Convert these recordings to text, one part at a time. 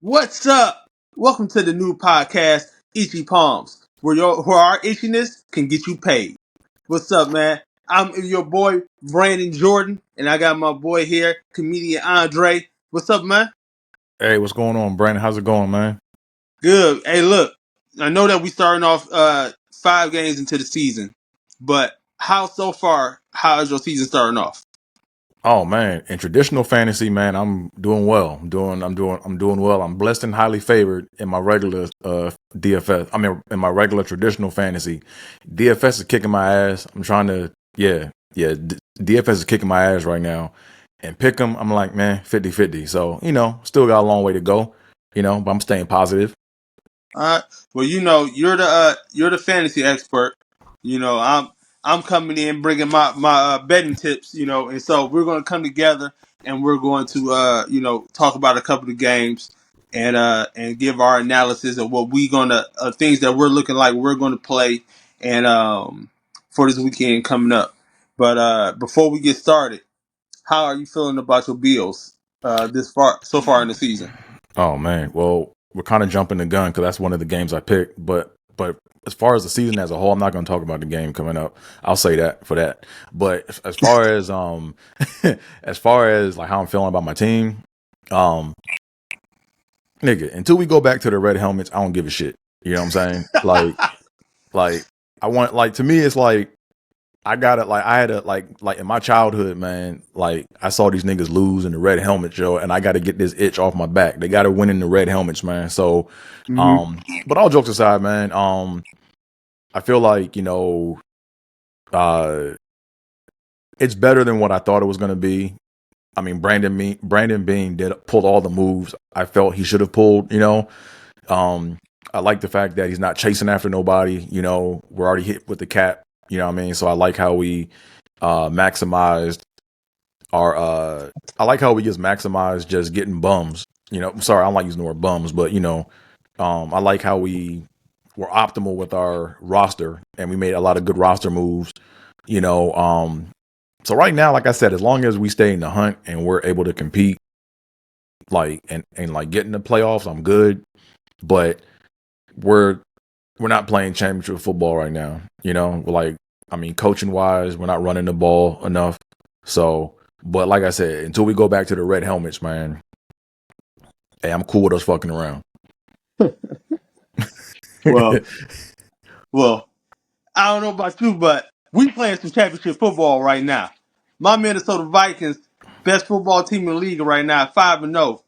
What's up? Welcome to the new podcast, Itchy Palms, where our itchiness can get you paid. What's up, man? I'm your boy Brandon Jordan, and I got my boy here, comedian Andre. What's up, man? Hey, what's going on, Brandon? How's it going, man? Good. Hey, look, I know that we starting off 5 games into the season, but how so far? How is your season starting off? Oh man, in traditional fantasy, man, I'm doing well. I'm doing well. I'm blessed and highly favored in my regular DFS. I mean, in my regular traditional fantasy, DFS is kicking my ass. I'm trying to, DFS is kicking my ass right now. And pick 'em, I'm like, man, 50-50. So still got a long way to go. But I'm staying positive. All right. Well, you're the fantasy expert. I'm coming in bringing my betting tips. And so we're going to come together and we're going to talk about a couple of games and give our analysis of what we gonna things that we're looking like we're going to play and for this weekend coming up. But before we get started, how are you feeling about your Bills this far so far in the season? Oh man, well, we're kind of jumping the gun because that's one of the games I picked. But as far as the season as a whole, I'm not going to talk about the game coming up. I'll say that for that. But as far as as far as like how I'm feeling about my team, um, nigga, until we go back to the red helmets, I don't give a shit. You know what I'm saying? Like I want like to me, it's like I got it. Like I had a like in my childhood, man. Like I saw these niggas lose in the red helmet, yo, and I got to get this itch off my back. They got to win in the red helmets, man. So, Mm-hmm. but all jokes aside, man. I feel like uh, it's better than what I thought it was gonna be. I mean, Brandon Bean pulled all the moves I felt he should have pulled. Um, I like the fact that he's not chasing after nobody. We're already hit with the cap. You know what I mean? So I like how we maximized our I like how we just maximize just getting bums. Sorry, I don't like using the word bums, but I like how we were optimal with our roster and we made a lot of good roster moves. You know, so right now, like I said, as long as we stay in the hunt and we're able to compete, like and like get in the playoffs, I'm good. But we're not playing championship football right now. Like I mean, coaching wise, we're not running the ball enough. So, but like I said, until we go back to the red helmets, man, hey, I'm cool with us fucking around. Well, well, I don't know about you, but we playing some championship football right now. My Minnesota Vikings, best football team in the league right now, 5-0.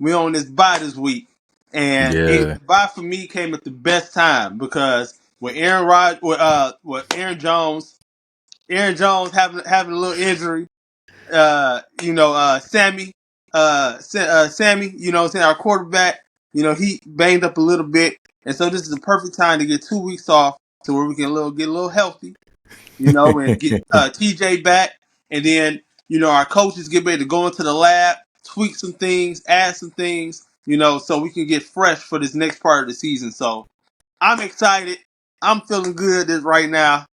We on this bye this week, and Yeah, the bye for me came at the best time because with Aaron Jones having a little injury, Sammy, Sammy, saying our quarterback, he banged up a little bit, and so this is the perfect time to get 2 weeks off to where we can get a little healthy, and get TJ back, and then our coaches get ready to go into the lab, tweak some things, add some things, so we can get fresh for this next part of the season. So I'm excited. I'm feeling good right now,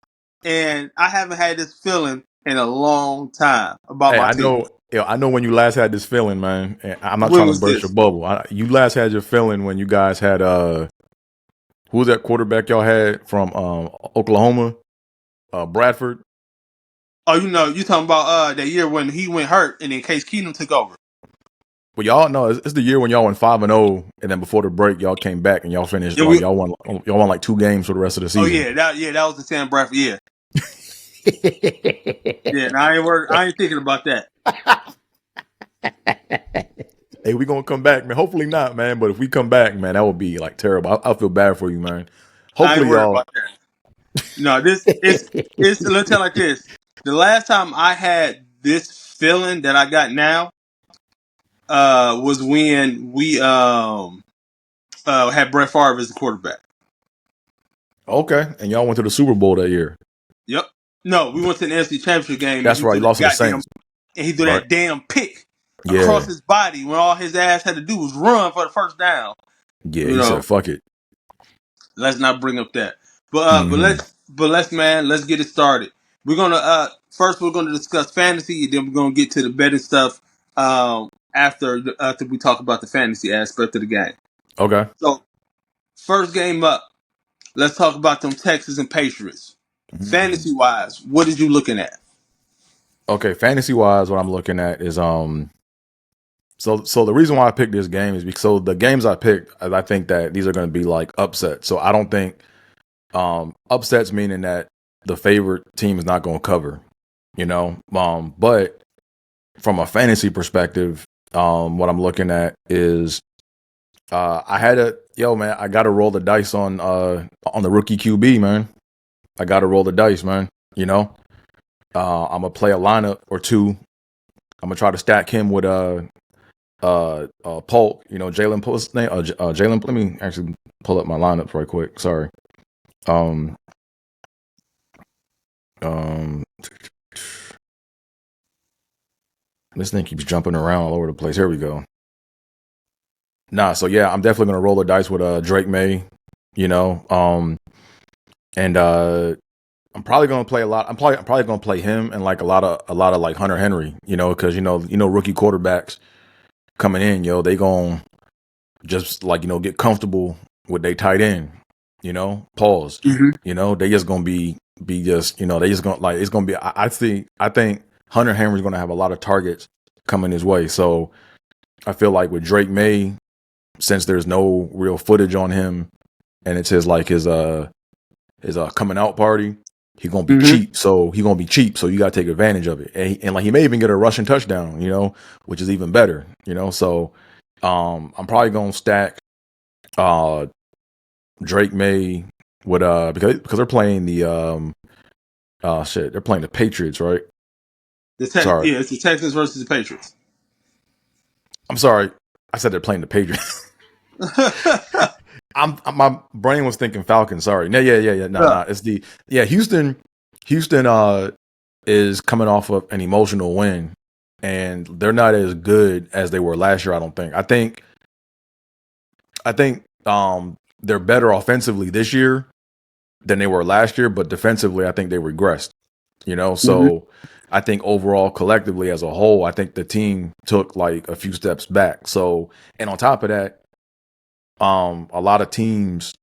and I haven't had this feeling in a long time about hey, my I team. know. I know when you last had this feeling, man. And I'm not When trying to was burst your this? bubble. You last had your feeling when you guys had who was that quarterback y'all had from Oklahoma? Bradford. Oh, you talking about that year when he went hurt and then Case Keenum took over. Well, y'all know it's the year when y'all went 5-0, and then before the break, y'all came back and y'all finished Yeah, like y'all won like 2 games for the rest of the oh season. that was the Sam Bradford. Yeah, yeah. And I ain't thinking about that. Hey, we gonna come back, man. Hopefully not, man. But if we come back, man, that would be like terrible. I feel bad for you, man. I ain't Hopefully, worried y'all. about that. No, this it's let's tell like this. The last time I had this feeling that I got now was when we had Brett Favre as the quarterback. Okay, and y'all went to the Super Bowl that year. Yep. No, we went to the NFC Championship game and That's right. You lost to the Saints, he threw right? that damn pick across Yeah, his body when all his ass had to do was run for the first down. yeah. You He know, said, "Fuck it." let's not bring up that. Hmm. Let's get it started. We're gonna first we're gonna discuss fantasy, and then we're gonna get to the betting stuff. after we talk about the fantasy aspect of the game. Okay. So first game up, let's talk about them Texans and Patriots. Mhm. Fantasy wise, what are you looking at? Okay, fantasy wise, what I'm looking at is so the reason why I picked this game is because so the games I picked, I think that these are going to be like upsets. So I don't think upsets meaning that the favorite team is not going to cover, you know. But from a fantasy perspective, what I'm looking at is I had a yo man, I got to roll the dice on the rookie QB, man. I got to roll the dice, man. You know, I'm gonna play a lineup or two. I'm gonna try to stack him with Polk. You know, Jalen Polk's name. Jalen. Let me actually pull up my lineup right quick. Sorry. Um. Um. This thing keeps jumping around all over the place. Here we go. Nah. So yeah, I'm definitely gonna roll the dice with Drake May. You know. And I'm probably gonna play a lot. I'm probably gonna play him and like a lot of like Hunter Henry. You know, because you know rookie quarterbacks coming in, yo, they gon' just like get comfortable with their tight end. You know, pause. Mm-hmm. You know, they just gonna be just they just gonna like it's gonna be. I think Hunter Henry's gonna have a lot of targets coming his way. So I feel like with Drake May, since there's no real footage on him, and it's his coming out party, he gonna be Mm-hmm. cheap. So he gonna be cheap. So you gotta take advantage of it. And like he may even get a rushing touchdown. Which is even better. So I'm probably gonna stack uh Drake May with because they're playing the they're playing the Patriots, right? Sorry. It's the Texans versus the Patriots. I'm sorry. I said they're playing the Patriots. My brain was thinking Falcons. Sorry. No, yeah. No. It's Houston. Houston is coming off of an emotional win, and they're not as good as they were last year. I don't think. I think they're better offensively this year than they were last year, but defensively, I think they regressed. Mm-hmm. So I think overall, collectively as a whole, I think the team took like a few steps back. So, and on top of that, a lot of teams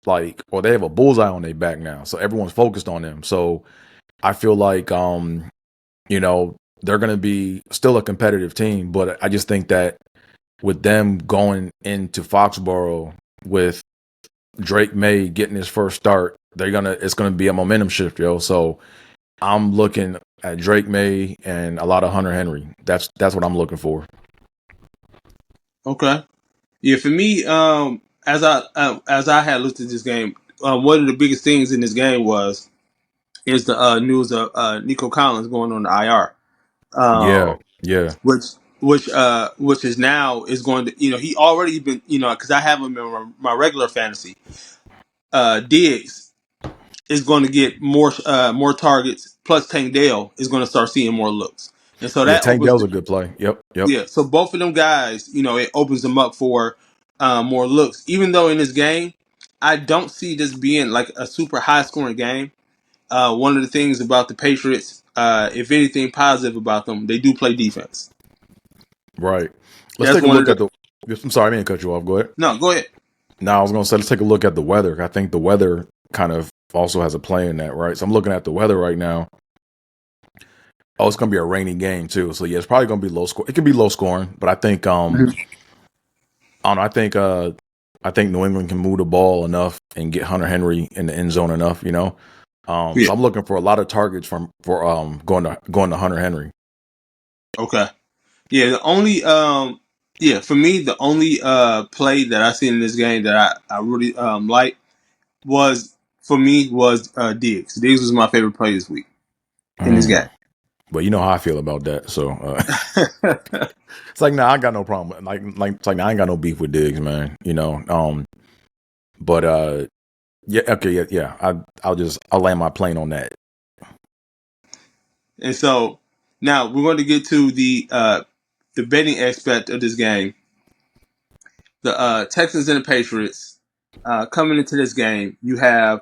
they have a bullseye on their back now, so everyone's focused on them. So I feel like they're going to be still a competitive team, but I just think that with them going into Foxborough with Drake May getting his first start, it's gonna be a momentum shift, yo. So I'm looking at Drake May and a lot of Hunter Henry. That's what I'm looking for. Okay. Yeah, for me, as I had looked at this game, one of the biggest things in this game is the news of Nico Collins going on the IR, Yeah, uh, yeah, which which is now is going to he already been because I have him in my regular fantasy. Diggs is going to get more targets. Plus, Tank Dell is going to start seeing more looks, and so yeah. that Tank opens Dell's a good play. Yep. yeah. So both of them guys, it opens them up for more looks. Even though in this game, I don't see this being like a super high scoring game. One of the things about the Patriots, if anything positive about them, they do play defense. Right. Let's That's take a one of look the. at the. I'm sorry, I didn't cut you off. Go ahead. No, go ahead. Now I was gonna say let's take a look at the weather. I think the weather kind of also has a play in that, right? So I'm looking at the weather right now. Oh, it's gonna be a rainy game too. So yeah, it's probably gonna be low score. It can be low scoring, but I think Mhm. I don't know. I think New England can move the ball enough and get Hunter Henry in the end zone enough. Yeah. So I'm looking for a lot of targets for going to Hunter Henry. Okay. Yeah. The only for me the only play that I seen in this game that I really like was Diggs. Diggs was my favorite play this week in this game. But you know how I feel about that. So it's like, nah, I got no problem. It's like, nah, I ain't got no beef with Diggs, man. But yeah, okay, yeah. I'll land my plane on that. And so now we're going to get to the betting aspect of this game. The Texans and the Patriots coming into this game. The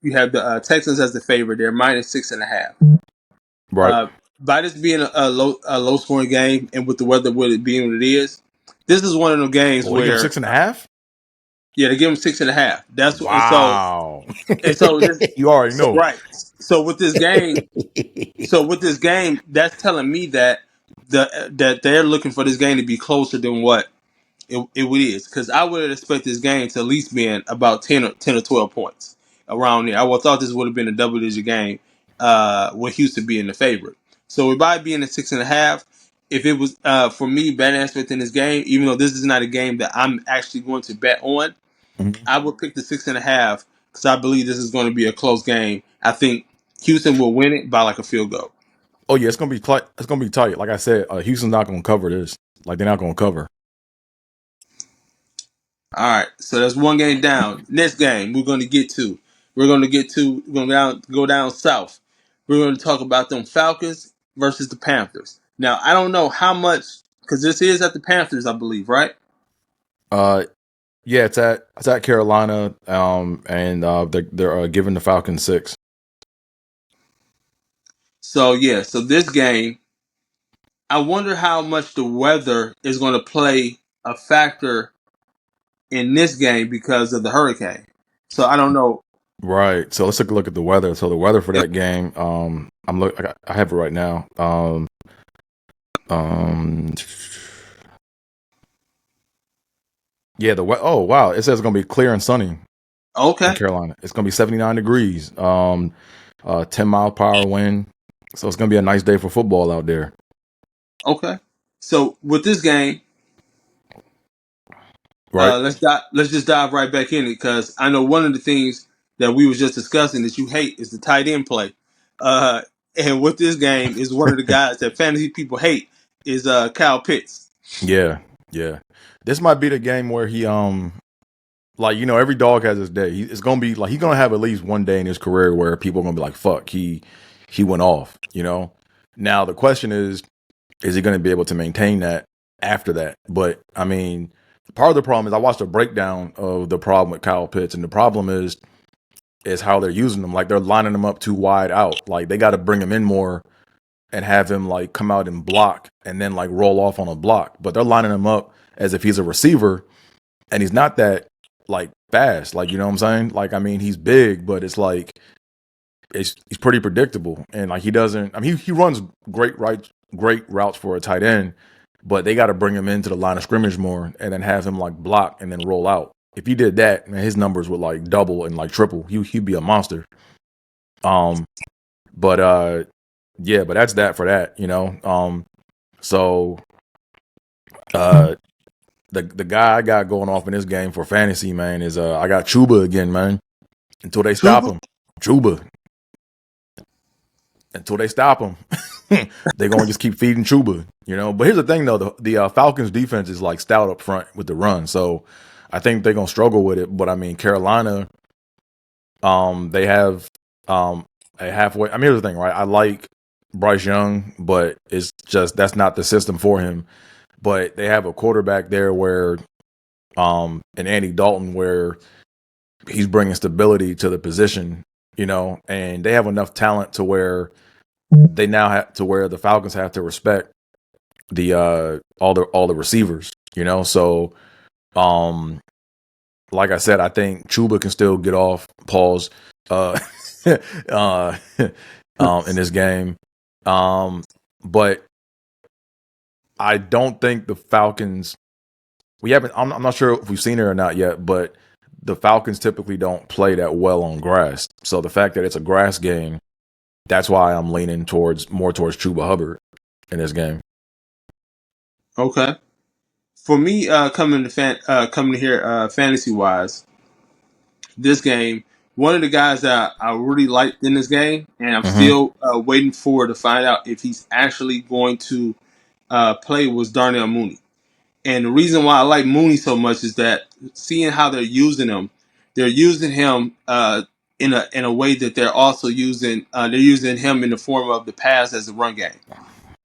you have the Texans as the favorite. They're minus 6.5. Right. by this being a low scoring game, and with the weather with it being what it is, this is one of those games Oh, they give him where 6.5. yeah, they give them 6.5. That's what, Wow. and so this You already so know. right. So with this game, that's telling me that that they're looking for this game to be closer than what it is, because I would expect this game to at least be in about 10 or 12 points around there. I would have thought this would have been a double digit game with Houston being the favorite. So with by being a 6.5, if it was for me betting aspect in this game, even though this is not a game that I'm actually going to bet on, Mhm. I would pick the 6.5 because I believe this is going to be a close game. I think Houston will win it by like a field goal. Oh yeah, it's gonna be tight. Like I said, Houston's not gonna cover this. Like they're not gonna cover. All right, so that's one game down. Next game we're going to get to we're going to go down south. We're going to talk about them Falcons versus the Panthers. Now I don't know how much, because this is at the Panthers, I believe, right? Uh, yeah, it's at Carolina. And they're giving the Falcons 6. So yeah, so this game, I wonder how much the weather is going to play a factor in this game because of the hurricane. So I don't know. Right. So let's take a look at the weather. So the weather for that game, I have it right now. Um, yeah, oh wow, it says it's gonna be clear and sunny in Okay, Carolina. It's gonna be 79 degrees. 10-mile-per-hour wind. So it's gonna be a nice day for football out there. okay. So with this game, Right. let's just dive right back in it, because I know one of the things that we was just discussing that you hate is the tight end play. Uh, and with this game is one of the guys that fantasy people hate is Kyle Pitts. Yeah. Yeah. This might be the game where he like, every dog has his day. It's gonna be like he's gonna have at least one day in his career where people are gonna be like, "Fuck, he went off." Now the question is he gonna be able to maintain that after that? But I mean, part of the problem is I watched a breakdown of the problem with Kyle Pitts, and the problem is how they're using him. Like they're lining him up too wide out. Like they got to bring him in more and have him like come out and block and then like roll off on a block. But they're lining him up as if he's a receiver, and he's not that like fast. Like, you know what I'm saying? Like, I mean, he's big, but it's like he's pretty predictable, and like he doesn't. I mean, he runs great routes for a tight end, but they got to bring him into the line of scrimmage more, and then have him like block and then roll out. If he did that, man, his numbers would like double and like triple. He'd be a monster. Um, but yeah, but that's that for that. So uh, the guy I got going off in this game for fantasy, man, is I got Chuba again, man. Until they stop Chuba? him, Chuba. Until they stop him, they're gonna just keep feeding Chuba. But here's the thing, though: the Falcons' defense is like stout up front with the run, so I think they're gonna struggle with it. But I mean, Carolina, they have a halfway. I mean, here's the thing, right? I like Bryce Young, but it's just that's not the system for him. But they have a quarterback there where, and Andy Dalton, where he's bringing stability to the position, and they have enough talent to where they now have to where the Falcons have to respect the all the receivers, So, like I said, I think Chuba can still get off pause uh, uh, in this game, but I don't think the Falcons. We haven't. I'm not sure if we've seen it or not yet, but the Falcons typically don't play that well on grass. So the fact that it's a grass game, that's why I'm leaning more towards Chuba Hubbard in this game. Okay. For me, coming to here, fantasy wise, this game, one of the guys that I really liked in this game, and I'm Mm-hmm. still waiting for to find out if he's actually going to play, was Darnell Mooney. And the reason why I like Mooney so much is that seeing how they're using him in a way that they're using him in the form of the pass as a run game.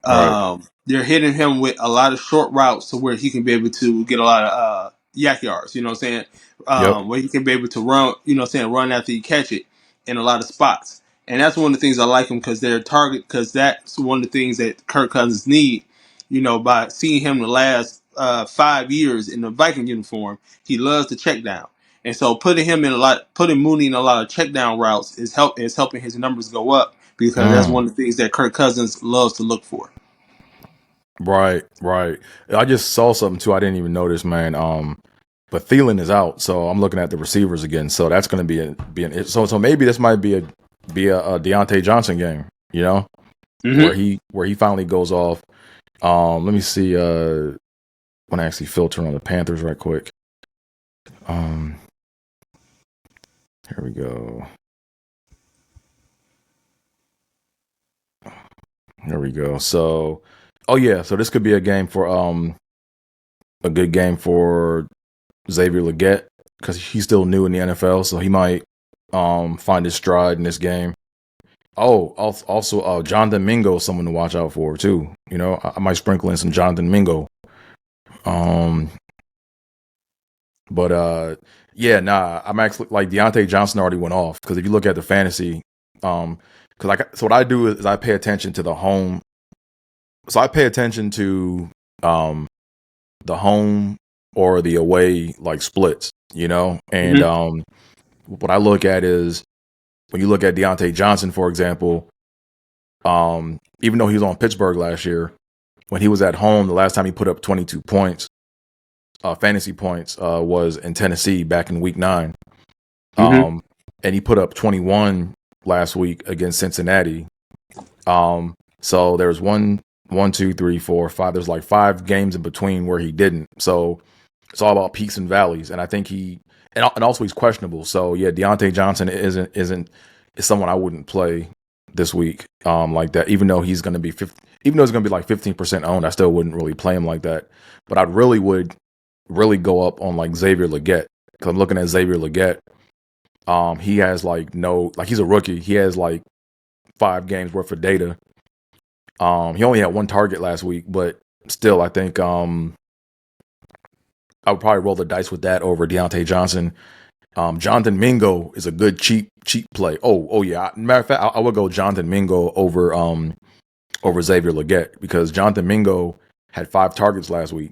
Right. They're hitting him with a lot of short routes to where he can be able to get a lot of yak yards. You know what I'm saying? Yep. Where he can be able to run. You know what I'm saying? Run after you catch it in a lot of spots. and that's one of the things I like him because they're target because that's one of the things that Kirk Cousins need. By seeing him the last 5 years in the Viking uniform, he loves to check down, and so putting Mooney in a lot of check down routes is helping his numbers go up because that's Mm. one of the things that Kirk Cousins loves to look for. Right, right. I just saw something too. I didn't even notice, man. But Thielen is out, so I'm looking at the receivers again. So that's going to so maybe this might be a Deontay Johnson game, Mm-hmm. where he finally goes off. Let me see. When I actually filter on the Panthers right quick. Here we go. There we go. So, oh yeah, so this could be a game for a good game for Xavier Legette because he's still new in the NFL, so he might find his stride in this game. Oh, also Jonathan Mingo is someone to watch out for too. I might sprinkle in some Jonathan Mingo. But yeah, nah, I'm actually like Deontay Johnson already went off because if you look at the fantasy, so what I do is I pay attention to the home. So I pay attention to the home or the away like splits, and Mm-hmm. what I look at is when you look at Deontay Johnson, for example, even though he was on Pittsburgh last year, when he was at home, the last time he put up 22 points, fantasy points, was in Tennessee back in Week 9, Mm-hmm. and he put up 21 last week against Cincinnati. So there's one, two, three, four, five. There's like 5 games in between where he didn't. So it's all about peaks and valleys, and I think and also he's questionable. So yeah, Deontay Johnson is someone I wouldn't play this week, like that. Even though he's going to be even though he's going to be like 15% owned, I still wouldn't really play him like that. But I would really go up on like Xavier Legette because I'm looking at Xavier Legette. He has he's a rookie. He has like 5 games worth of data. He only had 1 target last week, but still, I think I would probably roll the dice with that over Deontay Johnson. Jonathan Mingo is a good cheap play. Oh yeah. Matter of fact, I would go Jonathan Mingo over Xavier Legette because Jonathan Mingo had 5 targets last week.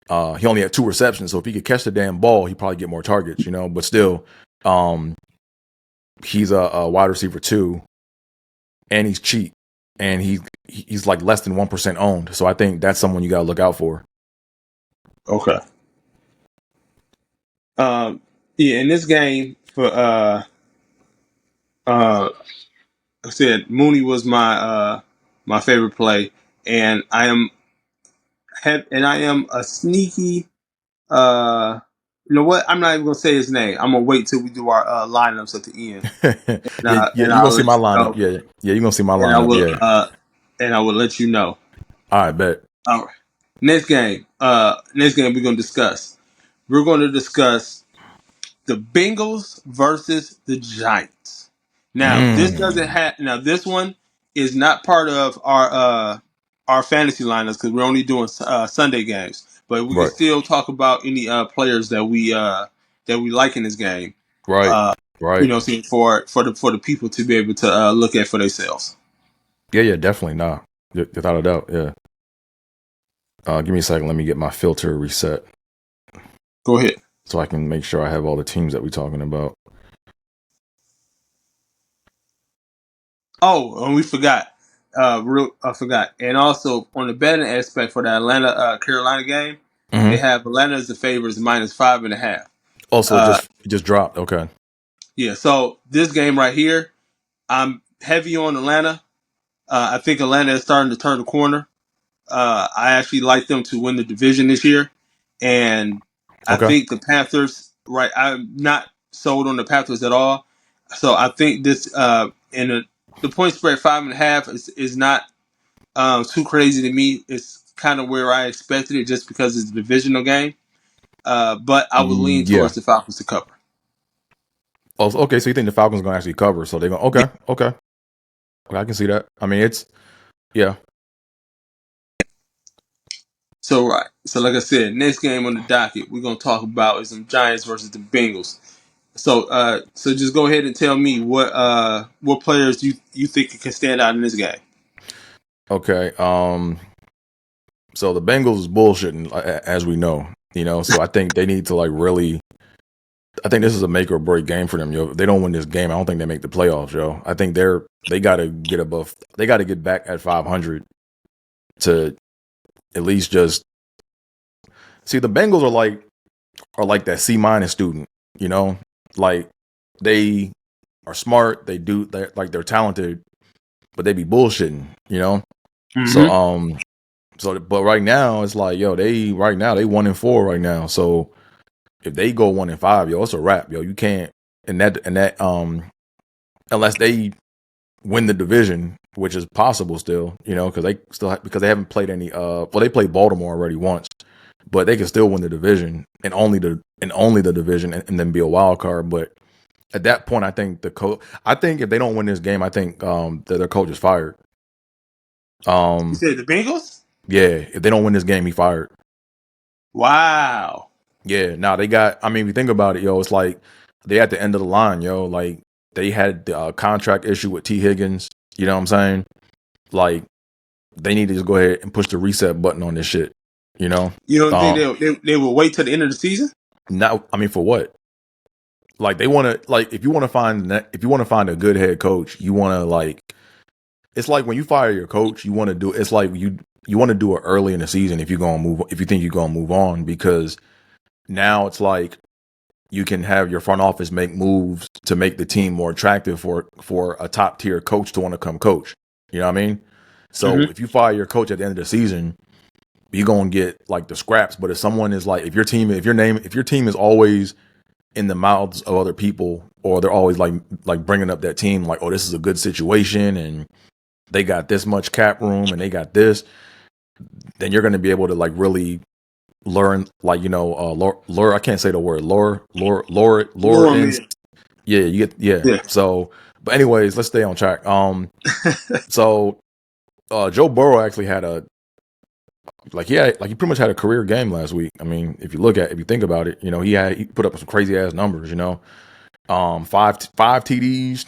He only had 2 receptions, so if he could catch the damn ball, he'd probably get more targets, But still, he's a wide receiver 2, and he's cheap, and he's like less than 1% owned. So I think that's someone you got to look out for. Okay. Yeah, in this game for I said Mooney was my favorite play, and I am a sneaky. You know what? I'm not even gonna say his name. I'm gonna wait till we do our lineups at the end, Yeah, yeah, and you're gonna I'll see let my you lineup. know, Yeah, yeah, you're gonna see my and I lineup. will Yeah. let you know. All right, bet. All right. Next game. Next game we're gonna discuss. We're going to discuss the Bengals versus the Giants. Now, this doesn't Mm. have. Now, this one is not part of our fantasy lineups because we're only doing Sunday games. But we can Right, still talk about any players that we like in this game. right, Uh, right. for the people to be able to look at for themselves. Yeah, yeah, definitely. Nah, without a doubt. Yeah. Give me a second. Let me get my filter reset Go ahead. so I can make sure I have all the teams that we're talking about. Oh, and we forgot. I forgot. And also on the betting aspect for the Atlanta Carolina game, they Mm-hmm. have Atlanta as the favorites -5.5. Also, Uh, it just dropped. Okay. yeah. So this game right here, I'm heavy on Atlanta. I think Atlanta is starting to turn the corner. I actually like them to win the division this year, and I Okay. think the Panthers. Right. I'm not sold on the Panthers at all. So I think this the point spread 5.5 is not too crazy to me. It's kind of where I expected it just because it's a divisional game. But I would lean Yeah. towards the Falcons to cover. Oh, okay. So you think the Falcons gonna actually cover? So they're gonna. Yeah. Okay. Okay. Okay. I can see that. I mean, yeah. So right. So like I said, next game on the docket we're gonna talk about is some Giants versus the Bengals. So just go ahead and tell me what players you think can stand out in this game. Okay. So the Bengals is bullshitting, as we know. So I think they need to like really. I think this is a make or break game for them, yo. If they don't win this game, I don't think they make the playoffs, yo. I think they got to get above. They got to get back at 500 to at least just see. The Bengals are like that C- student, like they are smart. They're talented, but they be bullshitting, So Mm-hmm. but right now it's like, yo, they 1-4 right now. So if they go 1-5, yo, it's a wrap, yo. You can't and that unless they win the division, which is possible still, because they haven't played any. They played Baltimore already once, but they can still win the division and only the division and then be a wild card. But at that point, I think I think if they don't win this game, I think that their coach is fired. You Um, said the Bengals? yeah, if they don't win this game, he fired. Wow. Yeah, now they got. I mean, if you think about it, yo, it's like they at the end of the line, yo. Like they had the contract issue with T. Higgins. You know what I'm saying? Like they need to just go ahead and push the reset button on this shit. You know? You don't think Um, they will wait till the end of the season? now, I mean, for what? Like they want to, like if you want to find a good head coach, you want to like. It's like when you fire your coach, you want to do. It's like you want to do it early in the season if if you think you're gonna move on, because now it's like you can have your front office make moves to make the team more attractive for a top tier coach to want to come coach. You know what I mean? So Mm-hmm. if you fire your coach at the end of the season, you're gonna get like the scraps. But if someone is like, if your team is always in the mouths of other people, or they're always like bringing up that team, like, oh, this is a good situation and they got this much cap room and they got this, then you're gonna be able to like really learn, like, lure. I can't say the word lure Lure in. me. Yeah, you get, yeah. Yeah. So, but anyways, let's stay on track. So Joe Burrow actually had he pretty much had a career game last week. I mean, if you think about it, he put up some crazy ass numbers. Five TDs.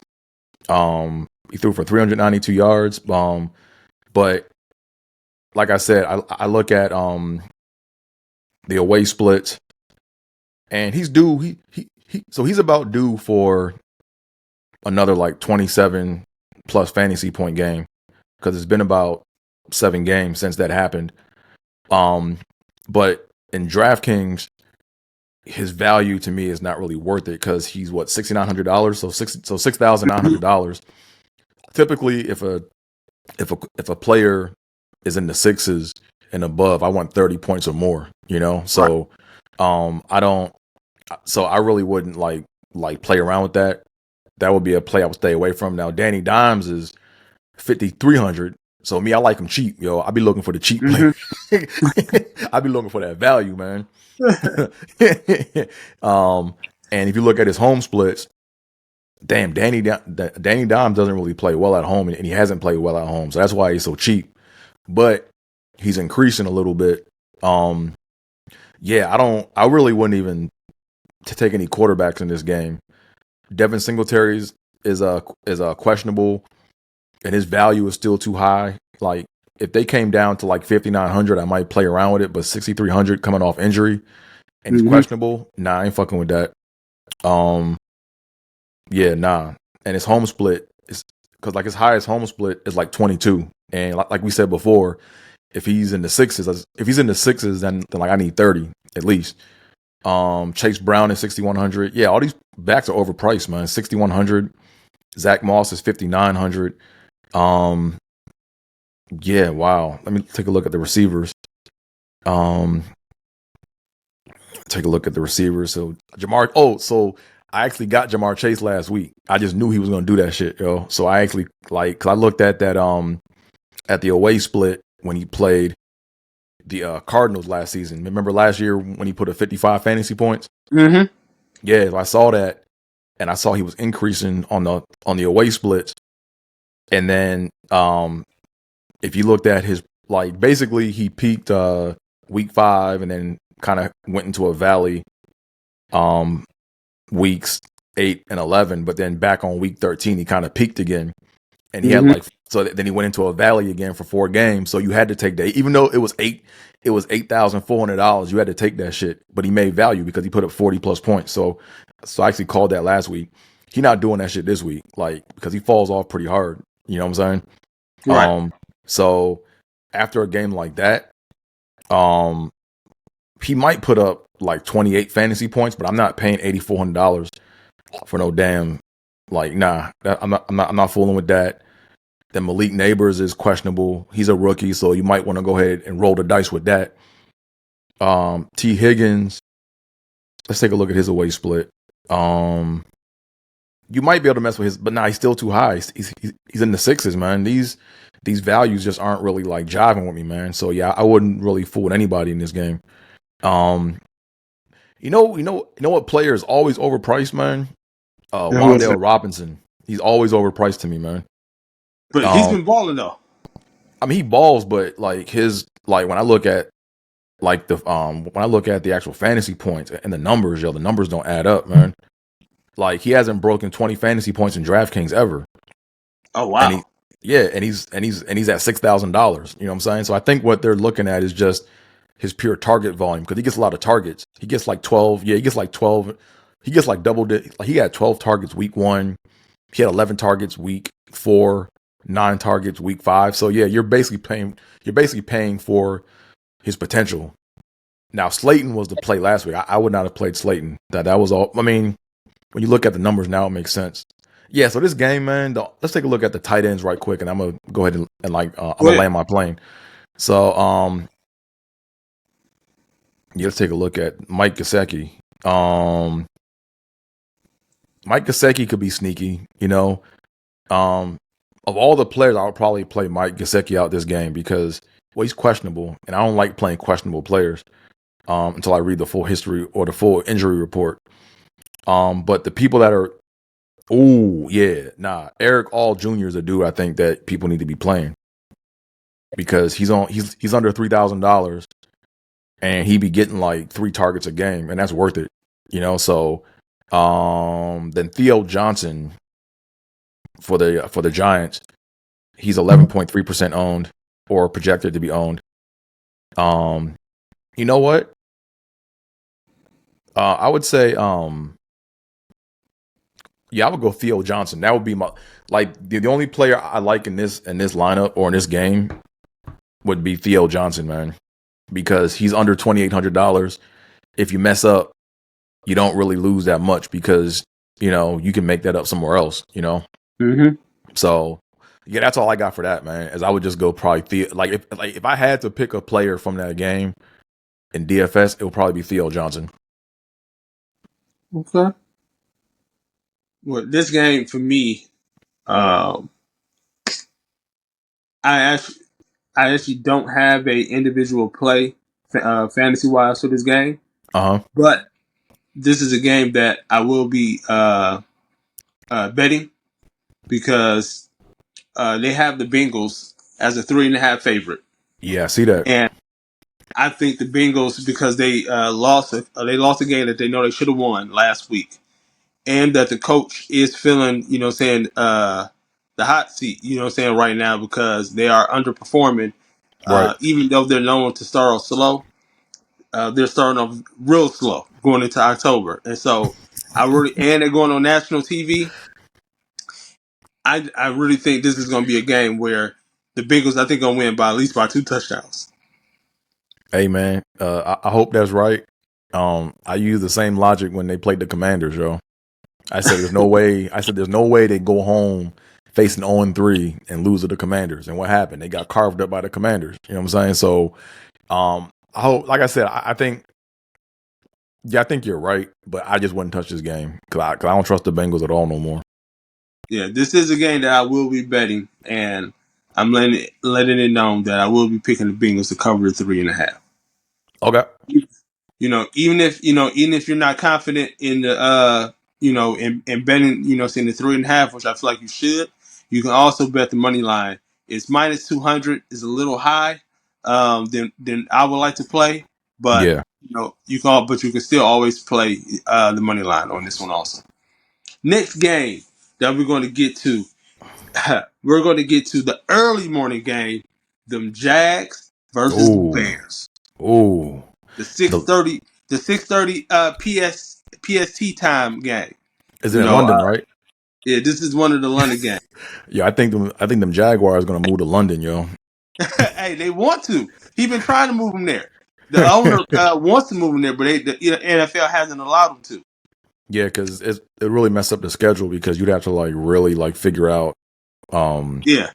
He threw for 392 yards. But like I said, I look at the away splits, and he's due. So he's about due for another like 27 plus fantasy point game, because it's been about 7 games since that happened. But in DraftKings, his value to me is not really worth it, because he's what, $6,900, so $6,900. Typically, if a player is in the sixes and above, I want 30 points or more. Right. So I don't. So I really wouldn't like play around with that. That would be a play I would stay away from. Now Danny Dimes is 5,300. So me, I like him cheap, yo. I be looking for the cheap play. Mm-hmm. I be looking for that value, man. And if you look at his home splits, damn, Danny Dimes doesn't really play well at home, and he hasn't played well at home, so that's why he's so cheap. But he's increasing a little bit. Yeah, I really wouldn't even to take any quarterbacks in this game. Devin Singletary is questionable, and his value is still too high. Like if they came down to like 5,900, I might play around with it. But 6,300 coming off injury and he's Mm-hmm. questionable, nah, I ain't fucking with that. Yeah, nah. And his home split is, because like his highest home split is like 22, and like we said before, if he's in the sixes, then like I need 30 at least. Chase Brown is 6,100. Yeah, all these backs are overpriced, man. 6,100. Zach Moss is 5,900. Yeah, wow. Let me take a look at the receivers. Um, Take a look at the receivers. So so I actually got Jamar Chase last week. I just knew he was gonna do that shit, yo. So I actually cause I looked at that at the away split when he played the Cardinals last season. Remember last year when he put up 55 fantasy points? Mm-hmm. Yeah, so I saw that, and I saw he was increasing on the away splits. And then if you looked at his, like, basically he peaked week 5 and then kind of went into a valley weeks 8 and 11, but then back on week 13 he kind of peaked again, and he had Mm-hmm. like then he went into a valley again for 4 games. So you had to take that, even though it was $8,400. You had to take that shit, but he made value because he put up 40 plus points. So I actually called that last week. He not doing that shit this week, like because he falls off pretty hard. You know what I'm saying? Right. So after a game like that, um, he might put up like 28 fantasy points, but I'm not paying $8,400 for no damn, like, nah. I'm not fooling with that. Then Malik Neighbors is questionable. He's a rookie, so you might want to go ahead and roll the dice with that. T Higgins, let's take a look at his away split. You might be able to mess with his, but nah, he's still too high. He's in the sixes, man. These values just aren't really like jiving with me, man. So yeah, I wouldn't really fool with anybody in this game. Um, you know what player is always overpriced, man? And who is Wandale that? Robinson. He's always overpriced to me, man. But he's Um, been balling though. I mean he balls, but like his like when I look at like when I look at the actual fantasy points and the numbers, the numbers don't add up, man. Like he hasn't broken 20 fantasy points in DraftKings ever. Oh And he wow. yeah, and he's at $6,000. You know what I'm saying? So I think what they're looking at is just his pure target volume because he gets a lot of targets. He gets like 12. Yeah, he gets like 12. He gets like like he had 12 targets week 1. He had 11 targets week 4, 9 targets week 5. So yeah, you're basically paying for his potential. Now Slayton was the play last week. I would not have played Slayton. That was all. I mean, when you look at the numbers now, it makes sense. Yeah, so this game, man, let's take a look at the tight ends right quick, and I'm gonna go ahead and like I'm Go gonna ahead. land my plane. So yeah, let's take a look at Mike Gesicki. Mike Gesicki could be sneaky, you know. Of all the players, I would probably play Mike Gesicki out this game because well, he's questionable, and I don't like playing questionable players until I read the full history or the full injury report. But the people that are oh yeah, nah. Eric All Jr. is a dude I think that people need to be playing because he's under $3,000 and he be getting like 3 targets a game and that's worth it, you know. So then Theo Johnson for the Giants, he's 11.3% owned or projected to be owned. You know what? I would say yeah, I would go Theo Johnson. That would be my like the only player I like in this lineup or in this game would be Theo Johnson, man, because he's under $2,800. If you mess up, you don't really lose that much because you know you can make that up somewhere else. You know, Mm-hmm. so yeah, that's all I got for that, man. Is I would just go probably Theo. Like if I had to pick a player from that game in DFS, it would probably be Theo Johnson. Okay. Well, this game for me, um, I actually I actually don't have a individual play fantasy wise for this game, Uh huh. but this is a game that I will be betting because they have the Bengals as a 3.5 favorite, Yeah, I see that. and I think the Bengals because they lost a game that they know they should have won last week, and that the coach is feeling the hot seat right now because they are underperforming, Right. even though they're known to start off slow. They're starting off real slow going into October, and so and they're going on national TV. I really think this is going to be a game where the Bengals I think going to win by at least by 2 touchdowns. Hey man, I hope that's right. I use the same logic when they played the Commanders, yo. I said there's no way. I said there's no way they go home facing 0-3 and lose to the Commanders. And what happened? They got carved up by the Commanders. You know what I'm saying? So, I hope, like I said, I think, yeah, I think you're right, but I just wouldn't touch this game because I don't trust the Bengals at all no more. Yeah, this is a game that I will be betting, and I'm letting it known that I will be picking the Bengals to cover the 3.5. Okay. Even if you're not confident in the in betting, seeing the 3.5, which I feel like you should, you can also bet the money line. It's minus 200 is a little high, than I would like to play, but Yeah. you can still always play the money line on this one also. Next game that we're going to get to, we're going to get to the early morning game, them Jags versus the Ooh, Bears. ooh. The 6:30, the 6:30 PST time game. Is it You in know, London, right? yeah, this is one of the London games. Yeah, I think them Jaguars gonna move to London, yo. Hey, they want to. He's been trying to move him there. The owner wants to move him there, but the NFL hasn't allowed him to. Yeah, because it really messed up the schedule because you'd have to like really like figure out um Yeah,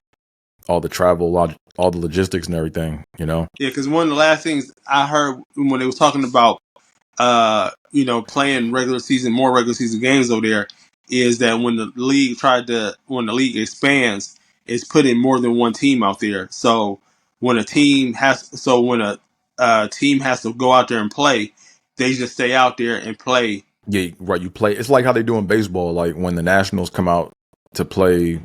all the travel, all the logistics and everything. yeah. Because one of the last things I heard when they was talking about, playing more regular season games over there, is that when when the league expands, it's putting more than one team out there. So when when a team has to go out there and play, they just stay out there and play. Yeah, right. You play. It's like how they do in baseball. Like when the Nationals come out to play,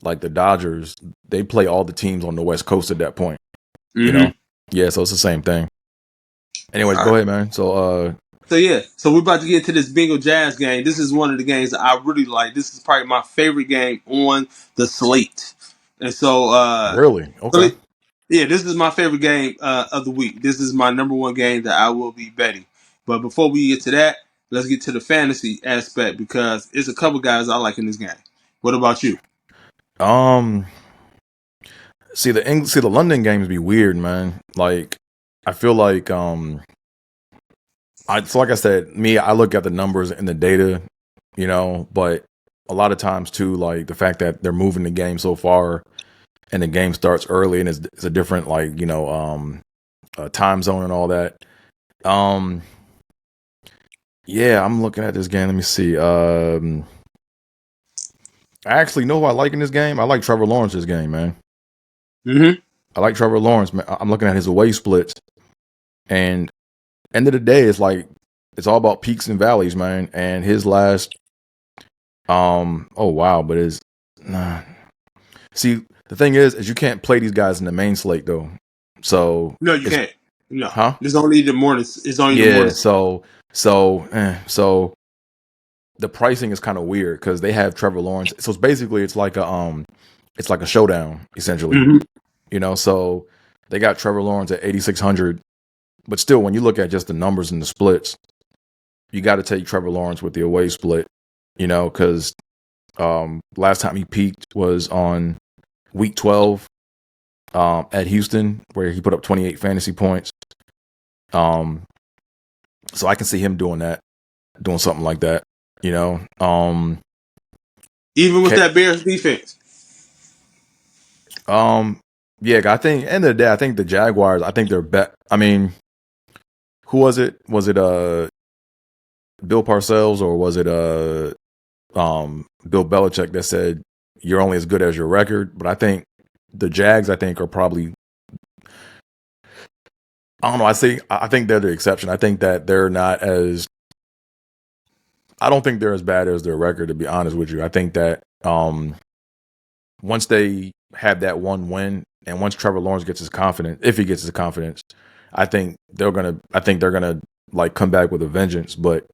like the Dodgers, they play all the teams on the West Coast at that point. You Mm-hmm. know. Yeah, so it's the same thing. Anyways, All go right. ahead, man. So we're about to get into this Bengal Jazz game. This is one of the games that I really like. This is probably my favorite game on the slate. And Really? Okay. yeah, this is my favorite game of the week. This is my number one game that I will be betting. But before we get to that, let's get to the fantasy aspect because it's a couple guys I like in this game. What about you? Um. See the London games be weird, man. Like I feel like like I said, I look at the numbers and the data, but a lot of times too, like the fact that they're moving the game so far and the game starts early and it's a different like time zone and all that. Um, yeah, I'm looking at this game. Let me see. I actually know who I like in this game. I like Trevor Lawrence this game, man. Mm-hmm. I like Trevor Lawrence, man. I'm looking at his away splits, and end of the day, it's all about peaks and valleys, man. And his last, oh wow, but nah. See, the thing is you can't play these guys in the main slate though. So No, you can't. No, huh? it's only the morning. It's only the Yeah. morning. So the pricing is kind of weird because they have Trevor Lawrence. So it's like a showdown essentially. Mm-hmm. So they got Trevor Lawrence at 8,600, but still, when you look at just the numbers and the splits, you got to take Trevor Lawrence with the away split. Because last time he peaked was on week 12 at Houston, where he put up 28 fantasy points. So I can see him doing something like that. Even with that Bears defense. Yeah, I think end of the day, I think the Jaguars, I think they're bet. I mean, who was it? Was it Bill Parcells or was it Bill Belichick that said you're only as good as your record? But I think the Jags, are probably, I don't know. I think they're the exception. I think that they're not as. I don't think they're as bad as their record. To be honest with you, I think that once they have that one win, and once Trevor Lawrence gets his confidence, if he gets his confidence, I think they're gonna like come back with a vengeance. But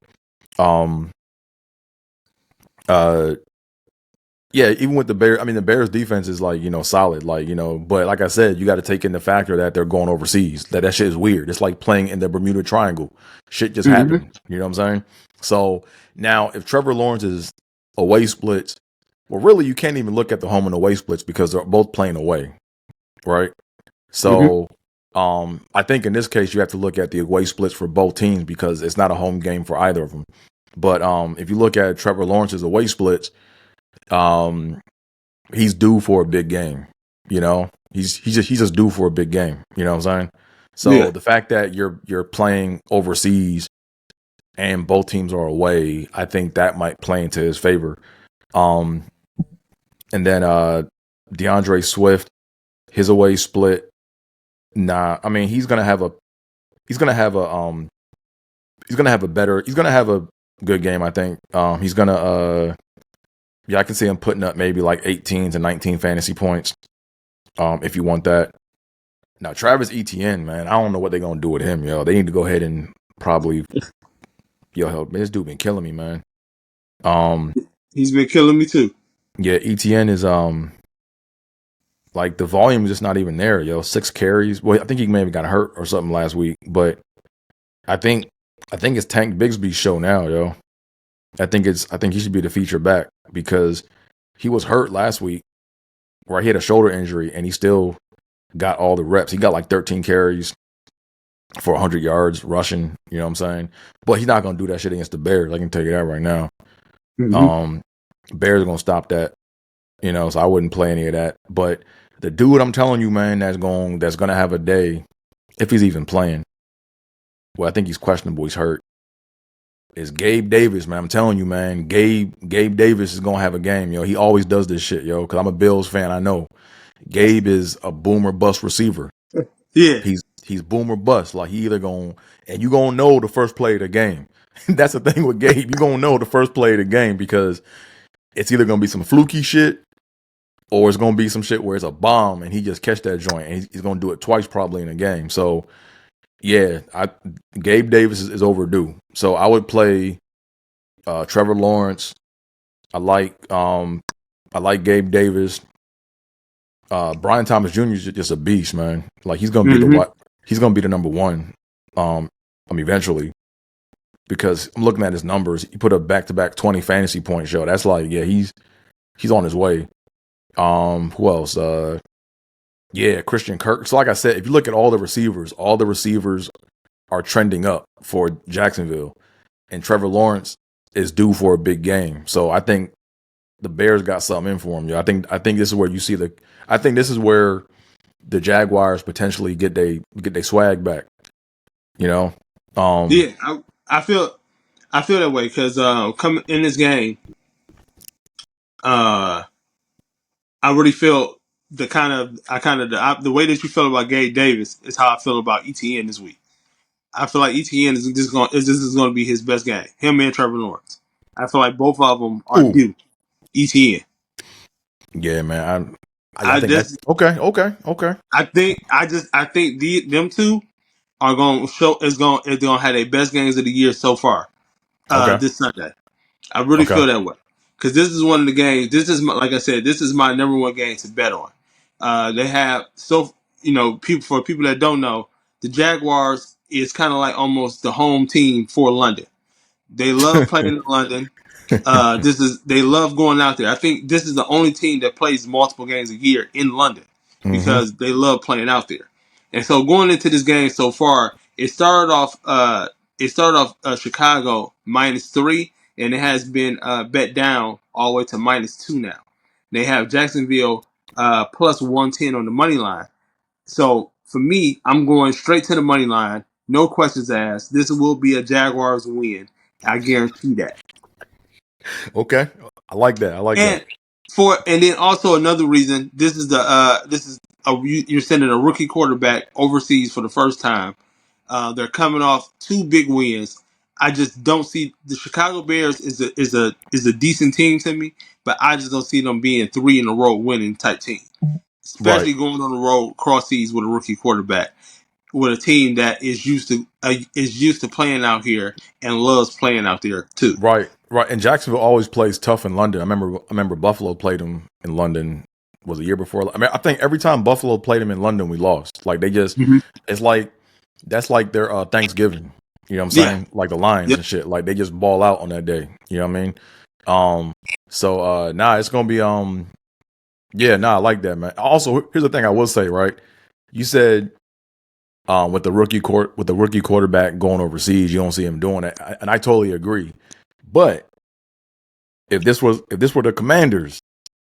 yeah, even with the Bears, I mean the Bears defense is like, solid, like, but like I said, you got to take in the factor that they're going overseas. That shit is weird. It's like playing in the Bermuda Triangle. Shit just happened. You know what I'm saying? So now if Trevor Lawrence's away splits, well, really you can't even look at the home and away splits because they're both playing away, right? So I think in this case you have to look at the away splits for both teams because it's not a home game for either of them. But if you look at Trevor Lawrence's away splits, he's due for a big game. He's just due for a big game. You know what I'm saying? So the fact that you're playing overseas and both teams are away, I think that might play into his favor. And then DeAndre Swift, his away split. Nah, I mean he's gonna have a good game. I think he's gonna I can see him putting up maybe like 18 to 19 fantasy points. If you want that. Now Travis Etienne, man, I don't know what they're gonna do with him, yo. They need to go ahead and probably, help me. This dude been killing me, man. He's been killing me too. Yeah, ETN is like the volume is just not even there, yo. 6 carries. Well, I think he maybe got hurt or something last week, but I think it's Tank Bigsby's show now, yo. I think he should be the feature back because he was hurt last week where he had a shoulder injury and he still got all the reps. He got like 13 carries for 100 yards rushing, you know what I'm saying? But he's not going to do that shit against the Bears. I can tell you that right now. Mm-hmm. Bears are going to stop that, you know, so I wouldn't play any of that. But the dude I'm telling you, man, that's going to have a day, if he's even playing, well, I think he's questionable. He's hurt. Is Gabe Davis, man. I'm telling you, man. Gabe Davis is gonna have a game, yo. He always does this shit, yo. Because I'm a Bills fan, I know. Gabe is a boomer bust receiver. Yeah. He's boomer bust. Like he either gonna and you gonna know the first play of the game. That's the thing with Gabe. You gonna know the first play of the game because it's either gonna be some fluky shit or it's gonna be some shit where it's a bomb and he just catch that joint and he's gonna do it twice probably in a game. So yeah, Gabe Davis is overdue. So I would play Trevor Lawrence. I like Gabe Davis. Brian Thomas Jr. is just a beast, man. Like he's gonna be the number one. Eventually because I'm looking at his numbers. He put up back-to-back 20 fantasy points. Yo, that's like he's on his way. Who else? Christian Kirk. So like I said, if you look at all the receivers are trending up for Jacksonville, and Trevor Lawrence is due for a big game. So I think the Bears got something in for him. I think this is where you see I think this is where the Jaguars potentially get they swag back. You know. Yeah, I feel that way because coming in this game, I really feel the way that you feel about Gabe Davis is how I feel about ETN this week. I feel like ETN is going to be his best game. Him and Trevor Lawrence. I feel like both of them are due. ETN. Yeah, man. I think that's okay. I think them two are going to show is going to have their best games of the year so far. This Sunday. I really feel that way because this is one of the games. This is like I said, this is my number one game to bet on. They have people that don't know, the Jaguars is kind of like almost the home team for London. They love playing in London. They love going out there. I think this is the only team that plays multiple games a year in London because they love playing out there. And so going into this game so far, it started off Chicago -3, and it has been bet down all the way to -2 now. They have Jacksonville +110 on the money line. So for me, I'm going straight to the money line. No questions asked. This will be a Jaguars win. I guarantee that. Okay, I like that. And then also another reason. You're sending a rookie quarterback overseas for the first time. They're coming off 2 big wins. I just don't see the Chicago Bears is a decent team to me, but I just don't see them being 3 in a row winning type team. Especially going on the road cross seas with a rookie quarterback, with a team that is used to playing out here and loves playing out there too. Right. And Jacksonville always plays tough in London. I remember Buffalo played them in London. Was a year before. I think every time Buffalo played them in London, we lost. Like they just, it's like that's like their Thanksgiving. You know what I'm saying? Like the Lions and shit. Like they just ball out on that day. You know what I mean? It's gonna be I like that, man. Also, here's the thing I will say, right? You said with the rookie quarterback going overseas, you don't see him doing it, and I totally agree. But if this were the Commanders,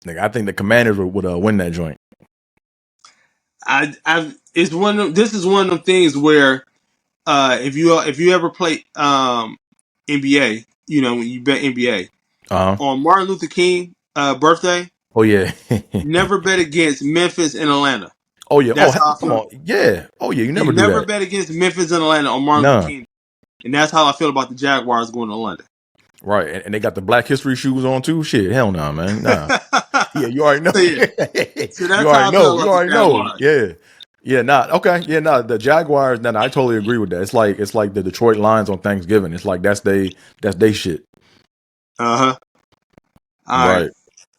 I think the Commanders would win that joint. This is one of them things where if you ever play NBA, when you bet NBA on Martin Luther King birthday. Oh yeah, never bet against Memphis and Atlanta. Oh yeah, that's how I feel. Yeah, oh yeah, you never bet against Memphis and Atlanta on Martin Luther King, and that's how I feel about the Jaguars going to London. Right, and they got the Black History shoes on too. Shit, hell no, man. Nah. Yeah, you already know. So that's how I feel. You already know. Yeah. Okay. Yeah, the Jaguars. I totally agree with that. It's like the Detroit Lions on Thanksgiving. It's like that's they shit. All right. Right.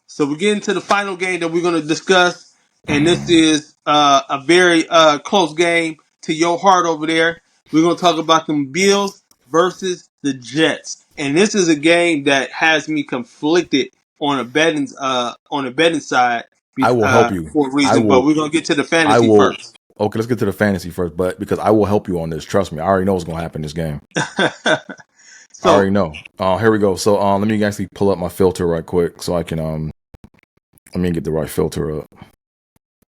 So we're getting to the final game that we're going to discuss, and this is a very close game to your heart over there. We're going to talk about them Bills versus the Jets, and this is a game that has me conflicted on a betting side I will help you. for a I reason. But will. we're going to get to the I fantasy will. first. Okay, let's get to the fantasy first, but because I will help you on this. Trust me, I already know what's going to happen in this game. I So already know. Here we go. So let me actually pull up my filter right quick so I can let me get the right filter up.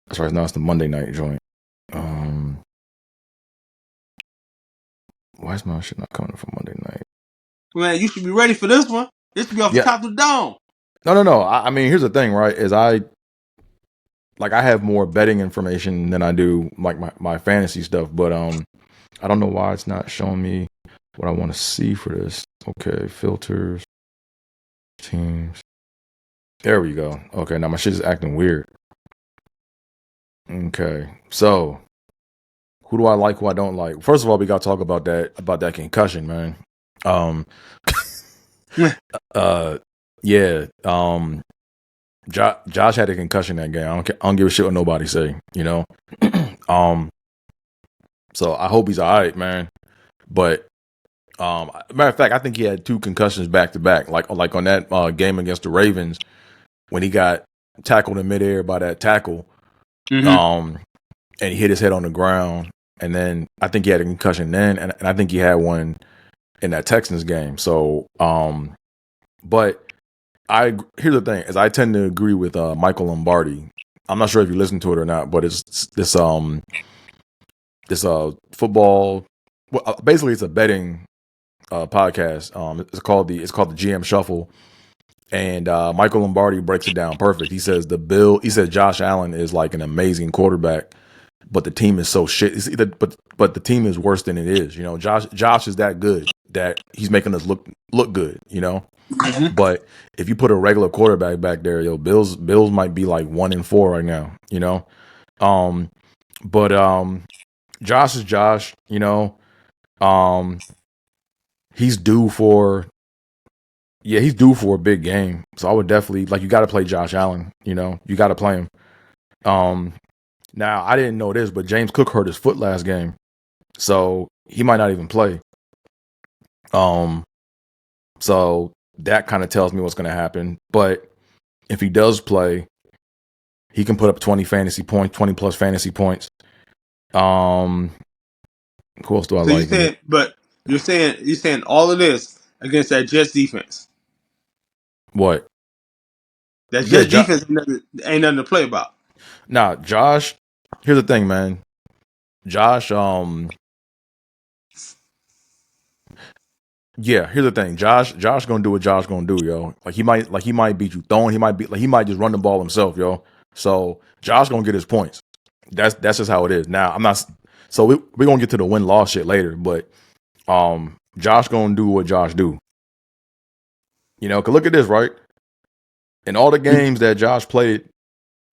That's right. Now it's the Monday night joint. Why is my shit not coming from Monday night? man, you should be ready for this one. This should be off the Yeah. top of the dome. No. I mean, here's the thing, right? Is I have more betting information than I do like my fantasy stuff, but I don't know why it's not showing me what I want to see for this. Okay, filters, teams. There we go. Okay, now my shit is acting weird. Okay, so who do I like? Who I don't like? First of all, we got to talk about that concussion, man. Yeah. Josh had a concussion that game. I don't give a shit what nobody say. You know. So I hope he's all right, man. But matter of fact, I think he had 2 concussions back to back. Like on that game against the Ravens when he got tackled in midair by that tackle. Mm-hmm. And he hit his head on the ground. And then I think he had a concussion then, and I think he had one in that Texans game. So, but here's the thing: is I tend to agree with Michael Lombardi. I'm not sure if you listen to it or not, but it's this football. Well, basically, it's a betting podcast. It's called the GM Shuffle, and Michael Lombardi breaks it down perfect. He says Josh Allen is like an amazing quarterback, but the team is so shit. But the team is worse than it is. You know, Josh is that good that he's making us look good. You know, Mm-hmm. but if you put a regular quarterback back there, Bills might be like 1-4 right now. You know, but Josh is Josh. You know, he's due for. Yeah, he's due for a big game. So I would definitely you got to play Josh Allen. You know, you got to play him. Now I didn't know this, but James Cook hurt his foot last game, so he might not even play. So that kind of tells me what's going to happen. But if he does play, he can put up 20 plus fantasy points. Who else do I like? You're saying all of this against that Jets defense. What? That Yeah, Jets defense ain't nothing to play about. Nah, Josh. Here's the thing, man. Josh. Yeah, here's the thing. Josh gonna do what Josh gonna do, yo. He might beat you throwing. He might just run the ball himself, yo. So Josh gonna get his points. That's just how it is. Now I'm not. So we're gonna get to the win loss shit later, but Josh gonna do what Josh do. You know, cause look at this, right? In all the games that Josh played,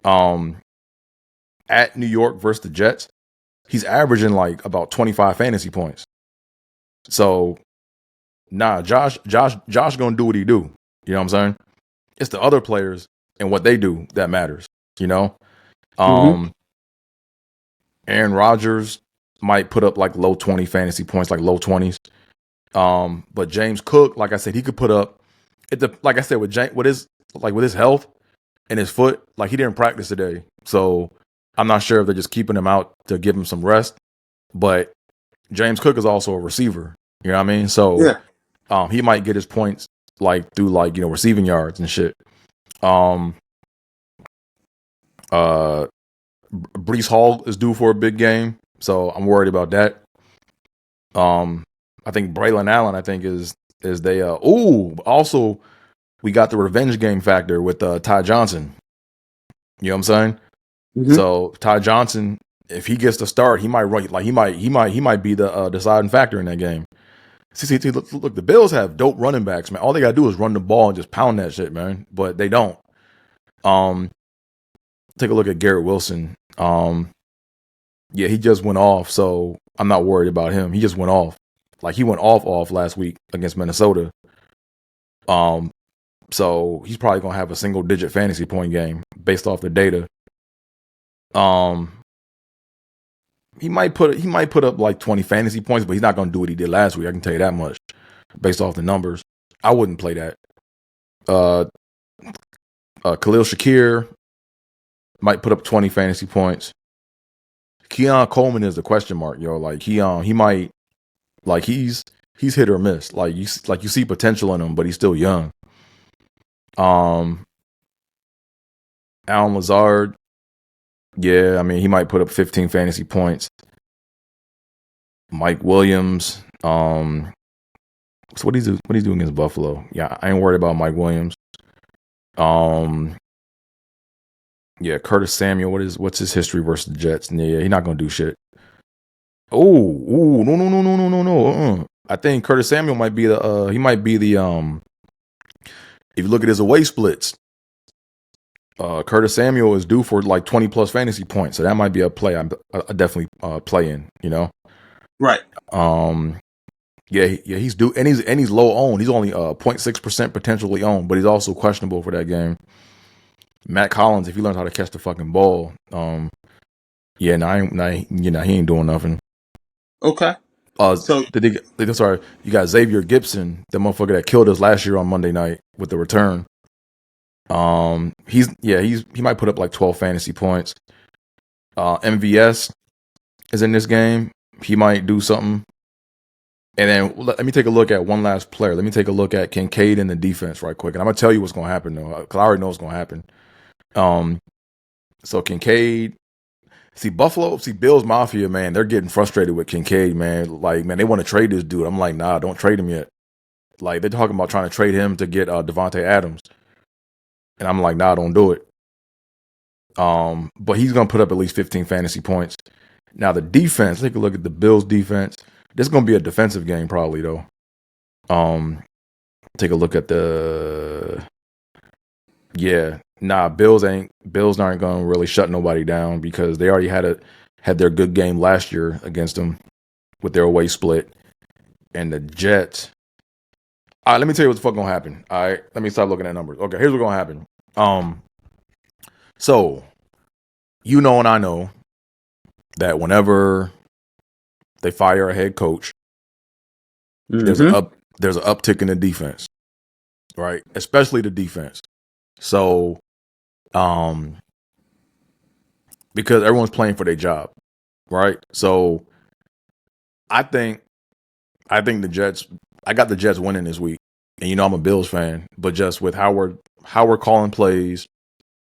at New York versus the Jets, he's averaging like about 25 fantasy points. So, nah, Josh gonna do what he do. You know what I'm saying? It's the other players and what they do that matters. You know, Aaron Rodgers might put up like low 20 fantasy points, like low 20s. But James Cook, like I said, he could put up. Like I said, with his health and his foot, like he didn't practice today, so I'm not sure if they're just keeping him out to give him some rest. But James Cook is also a receiver. You know what I mean? So Yeah. he might get his points like through receiving yards and shit. Brees Hall is due for a big game, so I'm worried about that. I think Braylon Allen, is they also we got the revenge game factor with Ty Johnson. You know what I'm saying? Mm-hmm. So Ty Johnson, if he gets to start, he might run he might be the deciding factor in that game. See, look, the Bills have dope running backs, man. All they gotta do is run the ball and just pound that shit, man. But they don't. Take a look at Garrett Wilson. Yeah, he just went off, so I'm not worried about him. He just went off. Like he went off last week against Minnesota. So he's probably gonna have a single digit fantasy point game based off the data. Um, he might put up like 20 fantasy points, but he's not gonna do what he did last week. I can tell you that much based off the numbers. I wouldn't play that. Khalil Shakir might put up 20 fantasy points. Keon Coleman is the question mark, yo. Like he might, like he's hit or miss. Like you see potential in him, but he's still young. Alan Lazard, yeah, I mean he might put up 15 fantasy points. Mike Williams, so what he's doing against Buffalo? Yeah, I ain't worried about Mike Williams. Yeah, Curtis Samuel. What's his history versus the Jets? Yeah, he's not gonna do shit. Oh, no. I think Curtis Samuel might be the if you look at his away splits, Curtis Samuel is due for like 20 plus fantasy points, so that might be a play. I definitely play in. You know, Right. Yeah, he's due, and he's low owned. He's only 0.6% potentially owned, but he's also questionable for that game. Matt Collins, if he learns how to catch the fucking ball, he ain't doing nothing. Okay. So sorry, you got Xavier Gibson, the motherfucker that killed us last year on Monday night with the return. He might put up like 12 fantasy points. MVS is in this game. He might do something. And then let me take a look at one last player. Let me take a look at Kincaid in the defense right quick. And I'm going to tell you what's going to happen, though, because I already know what's going to happen. So Kincaid, Bills Mafia, man, they're getting frustrated with Kincaid, man. Like, man, they want to trade this dude. I'm like, nah, don't trade him yet. Like, they're talking about trying to trade him to get Devontae Adams. And I'm like, nah, don't do it. But he's going to put up at least 15 fantasy points. Now, the defense, take a look at the Bills defense. This is going to be a defensive game probably, though. Take a look at Bills aren't going to really shut nobody down because they already had their good game last year against them with their away split. And the Jets. All right, let me tell you what the fuck going to happen. All right, let me stop looking at numbers. Okay, here's what's going to happen. So, you know and I know that whenever they fire a head coach, there's an uptick in the defense, right? Especially the defense. So, because everyone's playing for their job, right? So, I think the Jets. I got the Jets winning this week, and you know I'm a Bills fan, but just with how we're calling plays,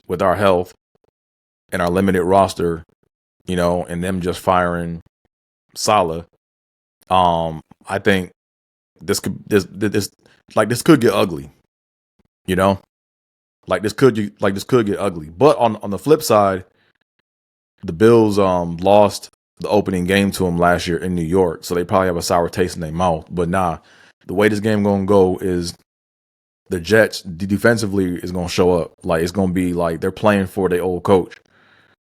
with our health and our limited roster, you know, and them just firing Saleh, I think this could get ugly, you know, like this could get ugly. But on the flip side, the Bills lost the opening game to them last year in New York, so they probably have a sour taste in their mouth. But nah, the way this game gonna go is the Jets defensively is gonna show up. Like it's gonna be like they're playing for their old coach.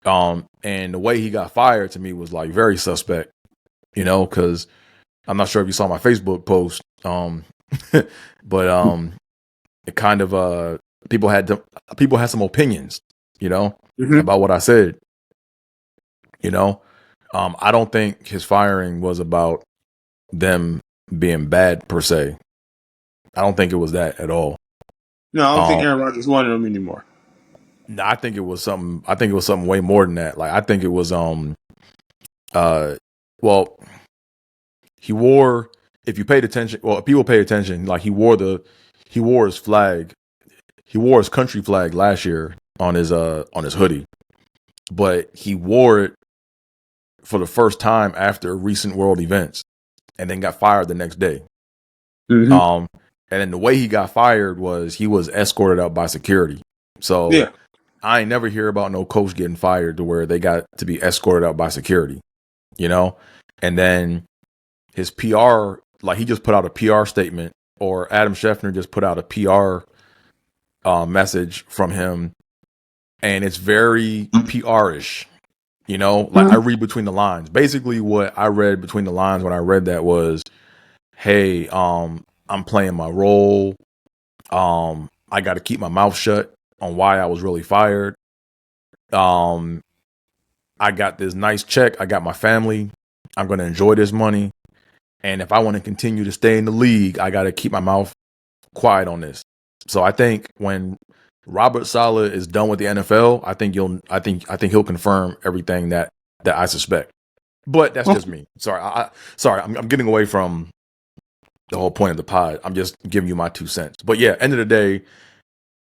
And the way he got fired to me was like very suspect, you know, because I'm not sure if you saw my Facebook post, but it kind of people had some opinions, you know, about what I said. You know, I don't think his firing was about them being bad per se. I don't think it was that at all. No, I don't think Aaron Rodgers wanted him anymore. No, I think it was something. I think it was something way more than that. Like I think it was well, he wore. If you paid attention, well, if people paid attention, like he wore his flag. He wore his country flag last year on his hoodie, but he wore it for the first time after recent world events, and then got fired the next day. And then the way he got fired was he was escorted out by security. So yeah. I ain't never hear about no coach getting fired to where they got to be escorted out by security, you know? And then his PR, like he just put out a PR statement, or Adam Schefter just put out a PR message from him, and it's very PR-ish, you know? Like I read between the lines. Basically what I read between the lines when I read that was, hey, I'm playing my role. I'm I got to keep my mouth shut on why I was really fired. I got this nice check. I got my family. I'm going to enjoy this money. And if I want to continue to stay in the league, I got to keep my mouth quiet on this. So I think when Robert Saleh is done with the NFL, I think he'll confirm everything that I suspect. But that's just me. Sorry, I'm getting away from the whole point of the pod. I'm just giving you my 2 cents. But yeah, end of the day,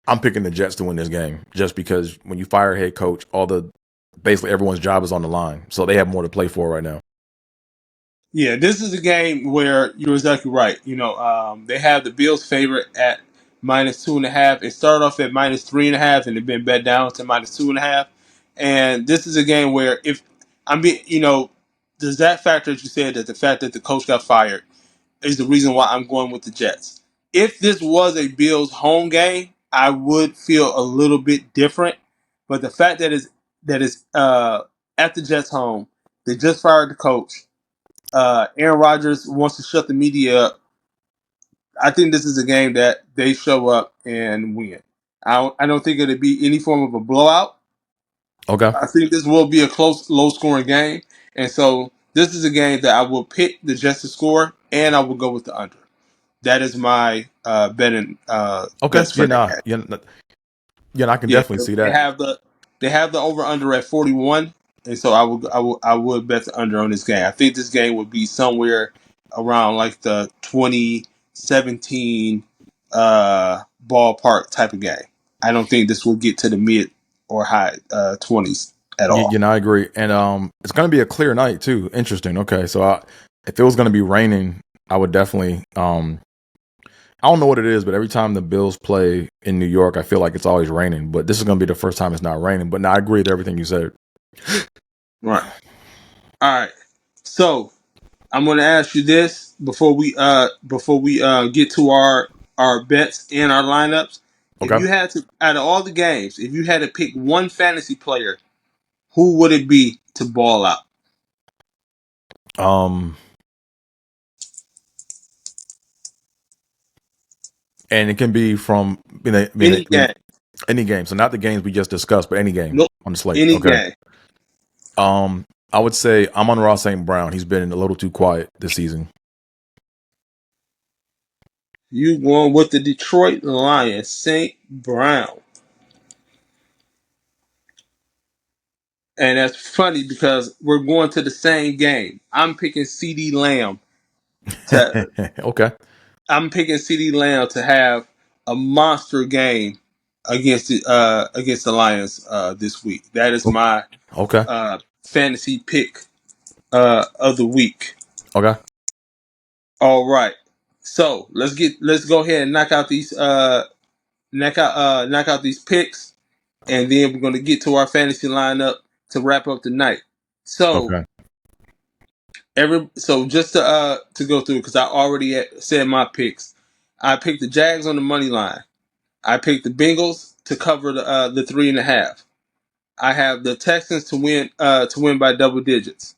I'm picking the Jets to win this game just because when you fire a head coach, basically everyone's job is on the line. So they have more to play for right now. Yeah, this is a game where you're exactly right. They have the Bills favorite at -2.5. It started off at -3.5, and they've been bet down to -2.5. And this is a game where if I'm being, does that factor that you said that the fact that the coach got fired is the reason why I'm going with the Jets. If this was a Bills home game, I would feel a little bit different. But the fact that it's at the Jets home, they just fired the coach. Aaron Rodgers wants to shut the media up. I think this is a game that they show up and win. I don't think it'll be any form of a blowout. Okay. I think this will be a close, low-scoring game, and so this is a game that I will pick the Jets to score, and I will go with the under. That is my betting Okay. bets for that game. Yeah, I can Yeah, definitely see they that. have the over under at 41, and so I would bet the under on this game. I think this game would be somewhere around like the 2017 ballpark type of game. I don't think this will get to the mid or high 20s at all. I agree. And it's going to be a clear night too. Interesting. Okay. So if it was going to be raining, I would definitely I don't know what it is, but every time the Bills play in New York, I feel like it's always raining. But this is going to be the first time it's not raining. But now I agree with everything you said. Right. All right. So I'm going to ask you this before we get to our bets and our lineups. If Okay. you had to, out of all the games, if you had to pick one fantasy player, who would it be to ball out? Um, and it can be from Any game. any game. So not the games we just discussed, but any game Nope. on the slate. Any Okay. game. I would say Amon-Ra St. Brown. He's been a little too quiet this season. You going with the Detroit Lions, St. Brown. And that's funny because we're going to the same game. To Okay. I'm picking CD Lamb to have a monster game against the Lions this week. That is my Okay. fantasy pick of the week. Okay. All right, so let's go ahead and knock out these picks, and then we're going to get to our fantasy lineup to wrap up the night. So Okay. just to go through because I already said my picks. I picked the Jags on the money line. I picked the Bengals to cover the 3.5. I have the Texans to win by double digits.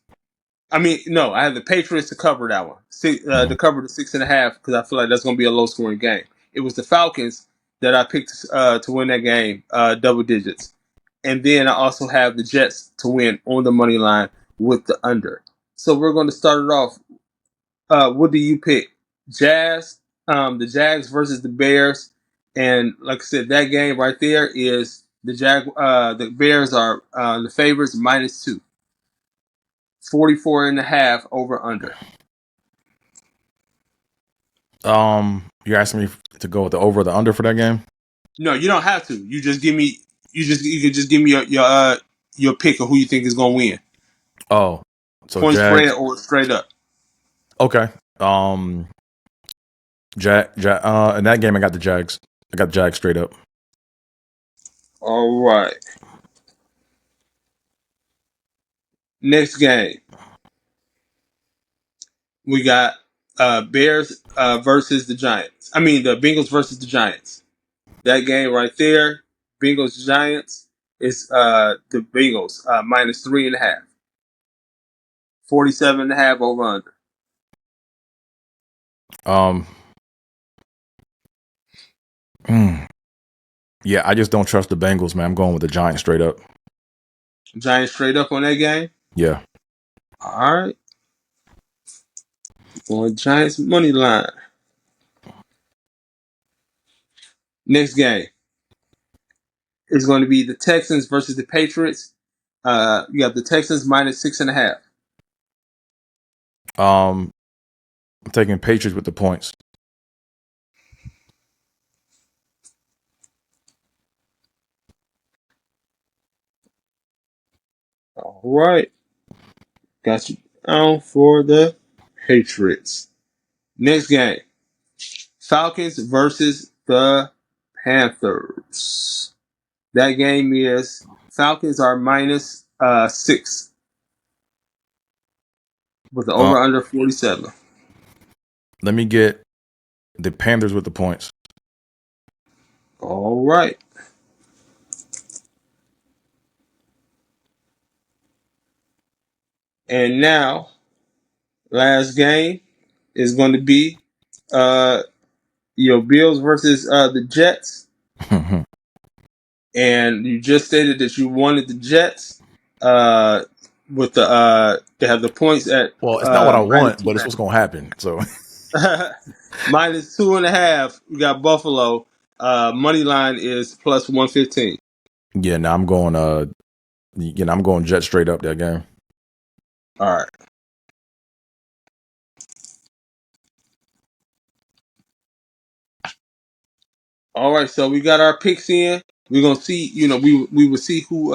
I mean, no, I have the Patriots to cover that one, to cover the 6.5 because I feel like that's going to be a low scoring game. It was the Falcons that I picked to win that game, double digits, and then I also have the Jets to win on the money line with the under. So we're going to start it off. What do you pick? The Jags versus the Bears, and like I said, that game right there is the Bears are the favorites -2, 44.5 over under. You're asking me to go with the over or the under for that game? No, you don't have to. You can just give me your pick of who you think is going to win, Oh, so point spread Jags. or straight up. Okay. In that game, I got the Jags. I got the Jags straight up. All right. Next game, we got Bears versus the Giants. I mean, the Bengals versus the Giants. That game right there, Bengals Giants, is the Bengals -3.5, 47.5 over under. Um, Yeah, I just don't trust the Bengals, man. I'm going with the Giants straight up. Giants straight up on that game. Yeah. All right, going Giants money line. Next game is going to be the Texans versus the Patriots. You have the Texans minus 6.5. I'm taking Patriots with the points. All right, got you down for the Patriots. Next game, Falcons versus the Panthers. That game is Falcons are minus 6 with the Uh, over under 47. Let me get the Panthers with the points. All right. And now, last game is going to be your Bills versus the Jets. And you just stated that you wanted the Jets with the they have the points at Well, it's not what I minus want, but it's what's going to happen. So, minus 2.5. We got Buffalo. Money line is plus 115. yeah, now I'm going. I'm going Jets straight up that game. All right. All right. So we got our picks in. We're gonna see. We will see who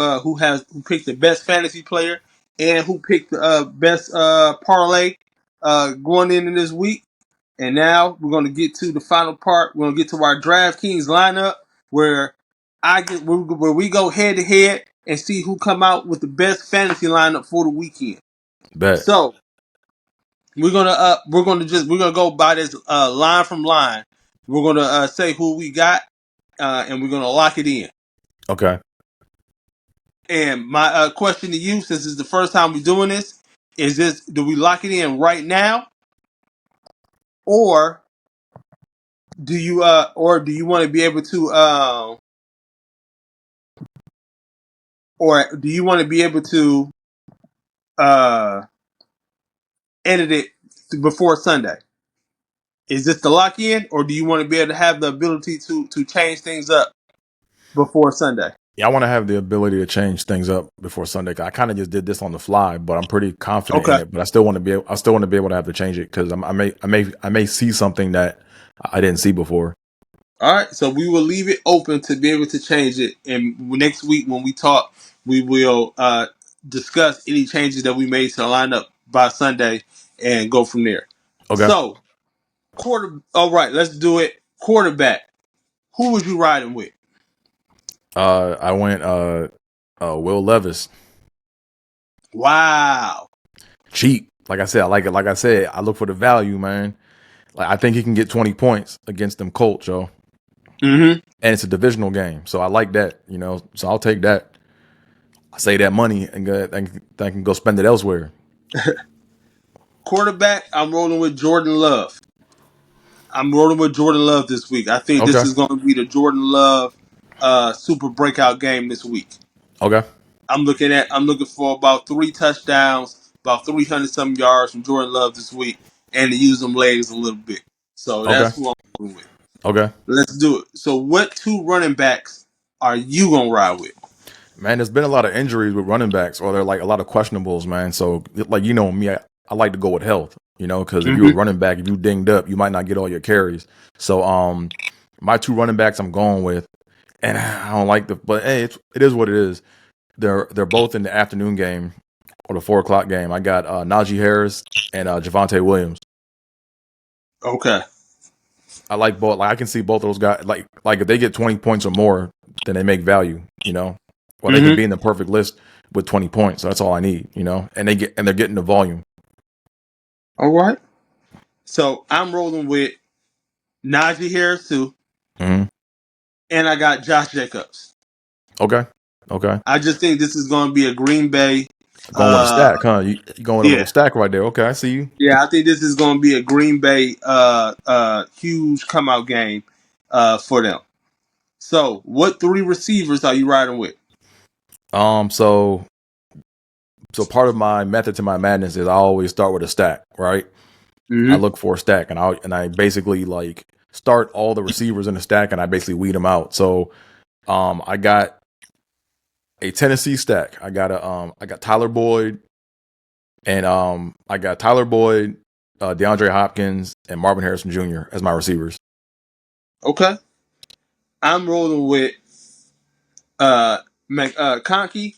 picked the best fantasy player and who picked the best parlay going into this week. And now we're going to get to the final part. We're going to get to our DraftKings lineup where where we go head to head and see who come out with the best fantasy lineup for the weekend. Bet. So we're gonna go by this line from line. We're gonna say who we got, and we're gonna lock it in. Okay. And my question to you, since it's the first time we're doing this, is this: do we lock it in right now, or do you want to be able to or do you want to be able to uh, edit it before Sunday? Is this the lock in, or do you want to be able to have the ability to change things up before Sunday? Yeah, I want to have the ability to change things up before Sunday. I kind of just did this on the fly, but I'm pretty confident in Okay. it. But I still want to be. I still want to be able to have to change it because I may see something that I didn't see before. All right. So we will leave it open to be able to change it. And next week when we talk, we will discuss any changes that we made to the lineup by Sunday and go from there. Okay. So All right. Let's do it. Quarterback. Who was you riding with? I went Will Levis. Wow. Cheap. Like I said, I like it. Like I said, I look for the value, man. Like I think he can get 20 points against them Colts, yo. Mm-hmm. And it's a divisional game, so I like that. So I'll take that. I save that money and I can go spend it elsewhere. Quarterback, I'm rolling with Jordan Love. I'm rolling with Jordan Love this week. I think this Okay. is going to be the Jordan Love super breakout game this week. Okay. I'm looking for about 3 touchdowns, about 300 some yards from Jordan Love this week, and to use them legs a little bit. So Okay. that's who I'm rolling with. Okay. Let's do it. So what 2 running backs are you gonna ride with? Man, there's been a lot of injuries with running backs, or they're like a lot of questionables, man. So, like me, I like to go with health, because if you're a Mm-hmm. running back, if you dinged up, you might not get all your carries. So, my 2 running backs I'm going with, and I don't like but hey, it is what it is. They're both in the afternoon game or the 4 o'clock game. I got Najee Harris and Javonte Williams. Okay. I like both. Like I can see both of those guys. Like if they get 20 points or more, then they make value. Or they could Mm-hmm. be in the perfect list with 20 points. That's all I need. And they're getting the volume. All right. So I'm rolling with Najee Harris too, Mm-hmm. and I got Josh Jacobs. Okay. Okay. I just think this is going to be a Green Bay. Going with a Uh, stack, huh? You going with a little yeah, stack right there. Okay, I see you. yeah. I think this is going to be a Green Bay huge come out game for them. So, what three receivers are you riding with? So part of my method to my madness is I always start with a stack, right? I Mm-hmm. look for a stack, and I basically like start all the receivers in the stack, and I basically weed them out. So I got a Tennessee stack. I got Tyler Boyd, and I got Tyler Boyd, DeAndre Hopkins, and Marvin Harrison Jr. as my receivers. Okay. I'm rolling with Conkey.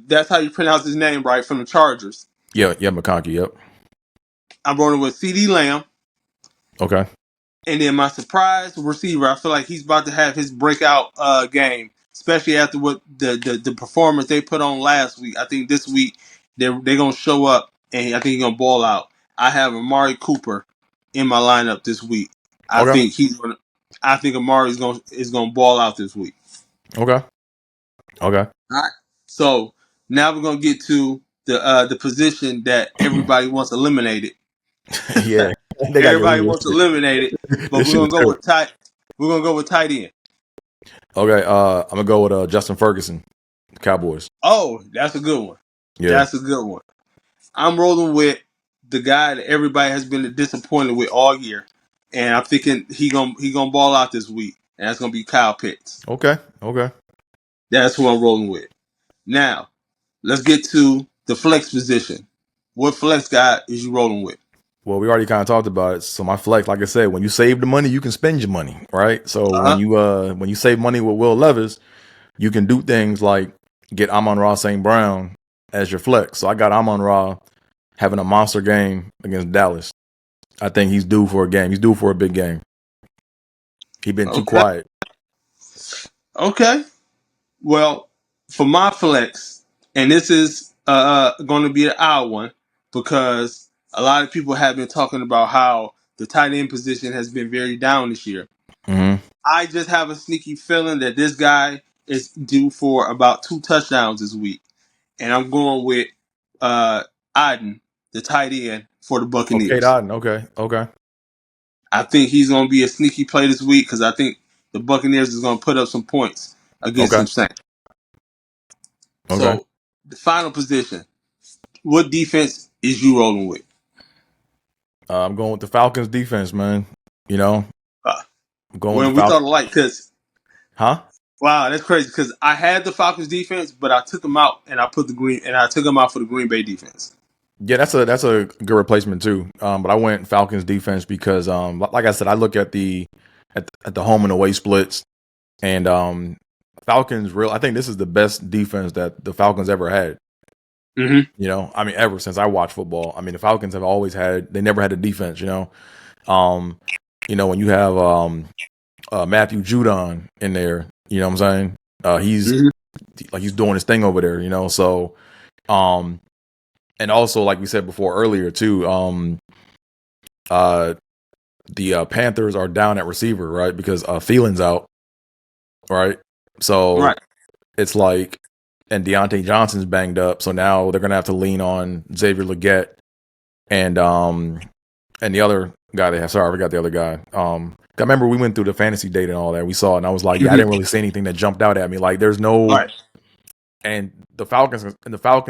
That's how you pronounce his name, right? From the Chargers. Yeah, yeah, McConkey. Yep. I'm rolling with CD Lamb. Okay. And then my surprise receiver, I feel like he's about to have his breakout game, especially after what the performance they put on last week. I think this week they're gonna show up, and I think he's gonna ball out. I have Amari Cooper in my lineup this week. I Okay. think he's gonna. I think Amari is gonna ball out this week. Okay. Okay. All right. So now we're gonna get to the position that everybody wants eliminated. Yeah, they got get Everybody rid of wants this eliminated, shit. but This shit is terrible. We're gonna go with tight end. Okay. I'm gonna go with Justin Ferguson, Cowboys. Oh, that's a good one. Yeah. That's a good one. I'm rolling with the guy that everybody has been disappointed with all year, and I'm thinking he gonna ball out this week, and that's gonna be Kyle Pitts. Okay. Okay. That's who I'm rolling with. Now, let's get to the flex position. What flex guy is you rolling with? Well, we already kind of talked about it. So my flex, like I said, when you save the money, you can spend your money, right? So Uh huh. when you save money with Will Levis, you can do things like get Amon-Ra St. Brown as your flex. So I got Amon-Ra having a monster game against Dallas. I think he's due for a game. He's due for a big game. He's been too Okay. quiet. Okay. Well, for my flex, and this is going to be an odd one because a lot of people have been talking about how the tight end position has been very down this year. Hmm. I just have a sneaky feeling that this guy is due for about 2 touchdowns this week, and I'm going with uh, Auden, the tight end for the Oh, Kate Buccaneers. Otten. Okay. Okay. I think he's going to be a sneaky play this week because I think the Buccaneers is going to put up some points against Okay. some Saints. Okay. So the final position. What defense is you rolling with? I'm going with the Falcons defense, man. You know, Uh, I'm going with the when we thought Falcons. alike, because Huh? wow, that's crazy. Because I had the Falcons defense, but I took them out and I took them out for the Green Bay defense. Yeah, that's a good replacement too. But I went Falcons defense because, like I said, I look at at the home and away splits, and Falcons real. I think this is the best defense that the Falcons ever had. Mm-hmm. You know, I mean, ever since I watched football. I mean, the Falcons have always had. They never had a defense. Um, when you have Matthew Judon in there, you know what I'm saying? Mm-hmm. He's doing his thing over there. So um, and also like we said before earlier too, uh, the Panthers are down at receiver, right? Because Thielen's out, right? So Right. it's like, and Deontay Johnson's banged up, so now they're gonna have to lean on Xavier Legette and the other guy they have. Sorry, I forgot the other guy. I remember we went through the fantasy data and all that. We saw it, and I was like, yeah, I Mm-hmm. didn't really see anything that jumped out at me. Like, there's no, Right. and the Falcons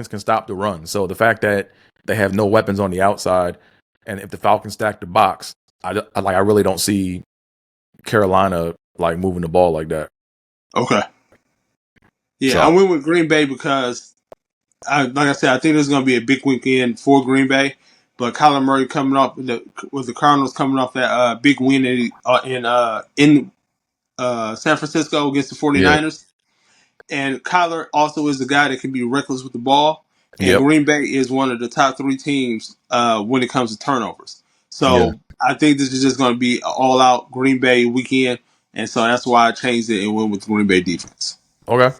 can stop the run. So the fact that they have no weapons on the outside, and if the Falcons stack the box, I really don't see Carolina like moving the ball like that. Okay. Yeah, I So went with Green Bay because, like I said, I think this is going to be a big weekend for Green Bay. But Kyler Murray coming off with the Cardinals coming off that big win in San Francisco against the yeah, 49ers. And Kyler also is the guy that can be reckless with the ball. And yep, Green Bay is one of the top 3 teams when it comes to turnovers. yeah, So I think this is just going to be an all-out Green Bay weekend. And so that's why I changed it and went with Green Bay defense. okay,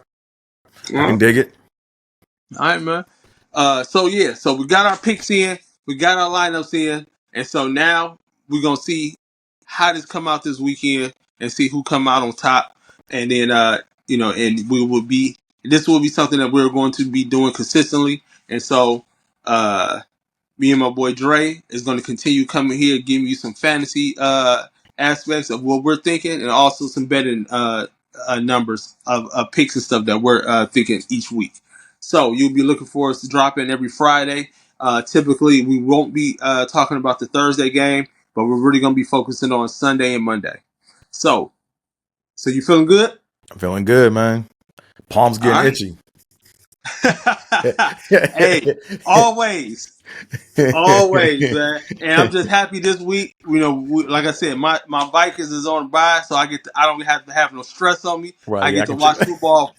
I can dig it. All right, man. So we got our picks in, we got our lineups in, and so now we're gonna see how this come out this weekend and see who come out on top, and then and we will be this will be something that we're going to be doing consistently, and so me and my boy Dre is going to continue coming here, giving you some fantasy aspects of what we're thinking, and also some betting numbers of picks and stuff that we're thinking each week. So you'll be looking for us to drop in every Friday. Typically, we won't be talking about the Thursday game, but we're really going to be focusing on Sunday and Monday. So you feeling good? I'm feeling good, man. Palms All getting right. itchy. Hey, always. Always, man. And I'm just happy this week. Like I said, my Vikings is on bye, so I don't have to have no stress on me. Right, I yeah, I get to can. watch football.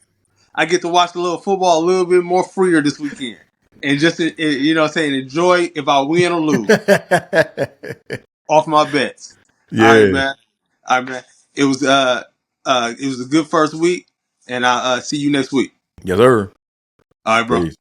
I get to watch a little football a little bit more freer this weekend, and just what I'm saying, enjoy if I win or lose off my bets. All right, Yeah. man. All right, man. It was it was a good first week, and I'll see you next week. Yes, sir. All right, bro. Peace.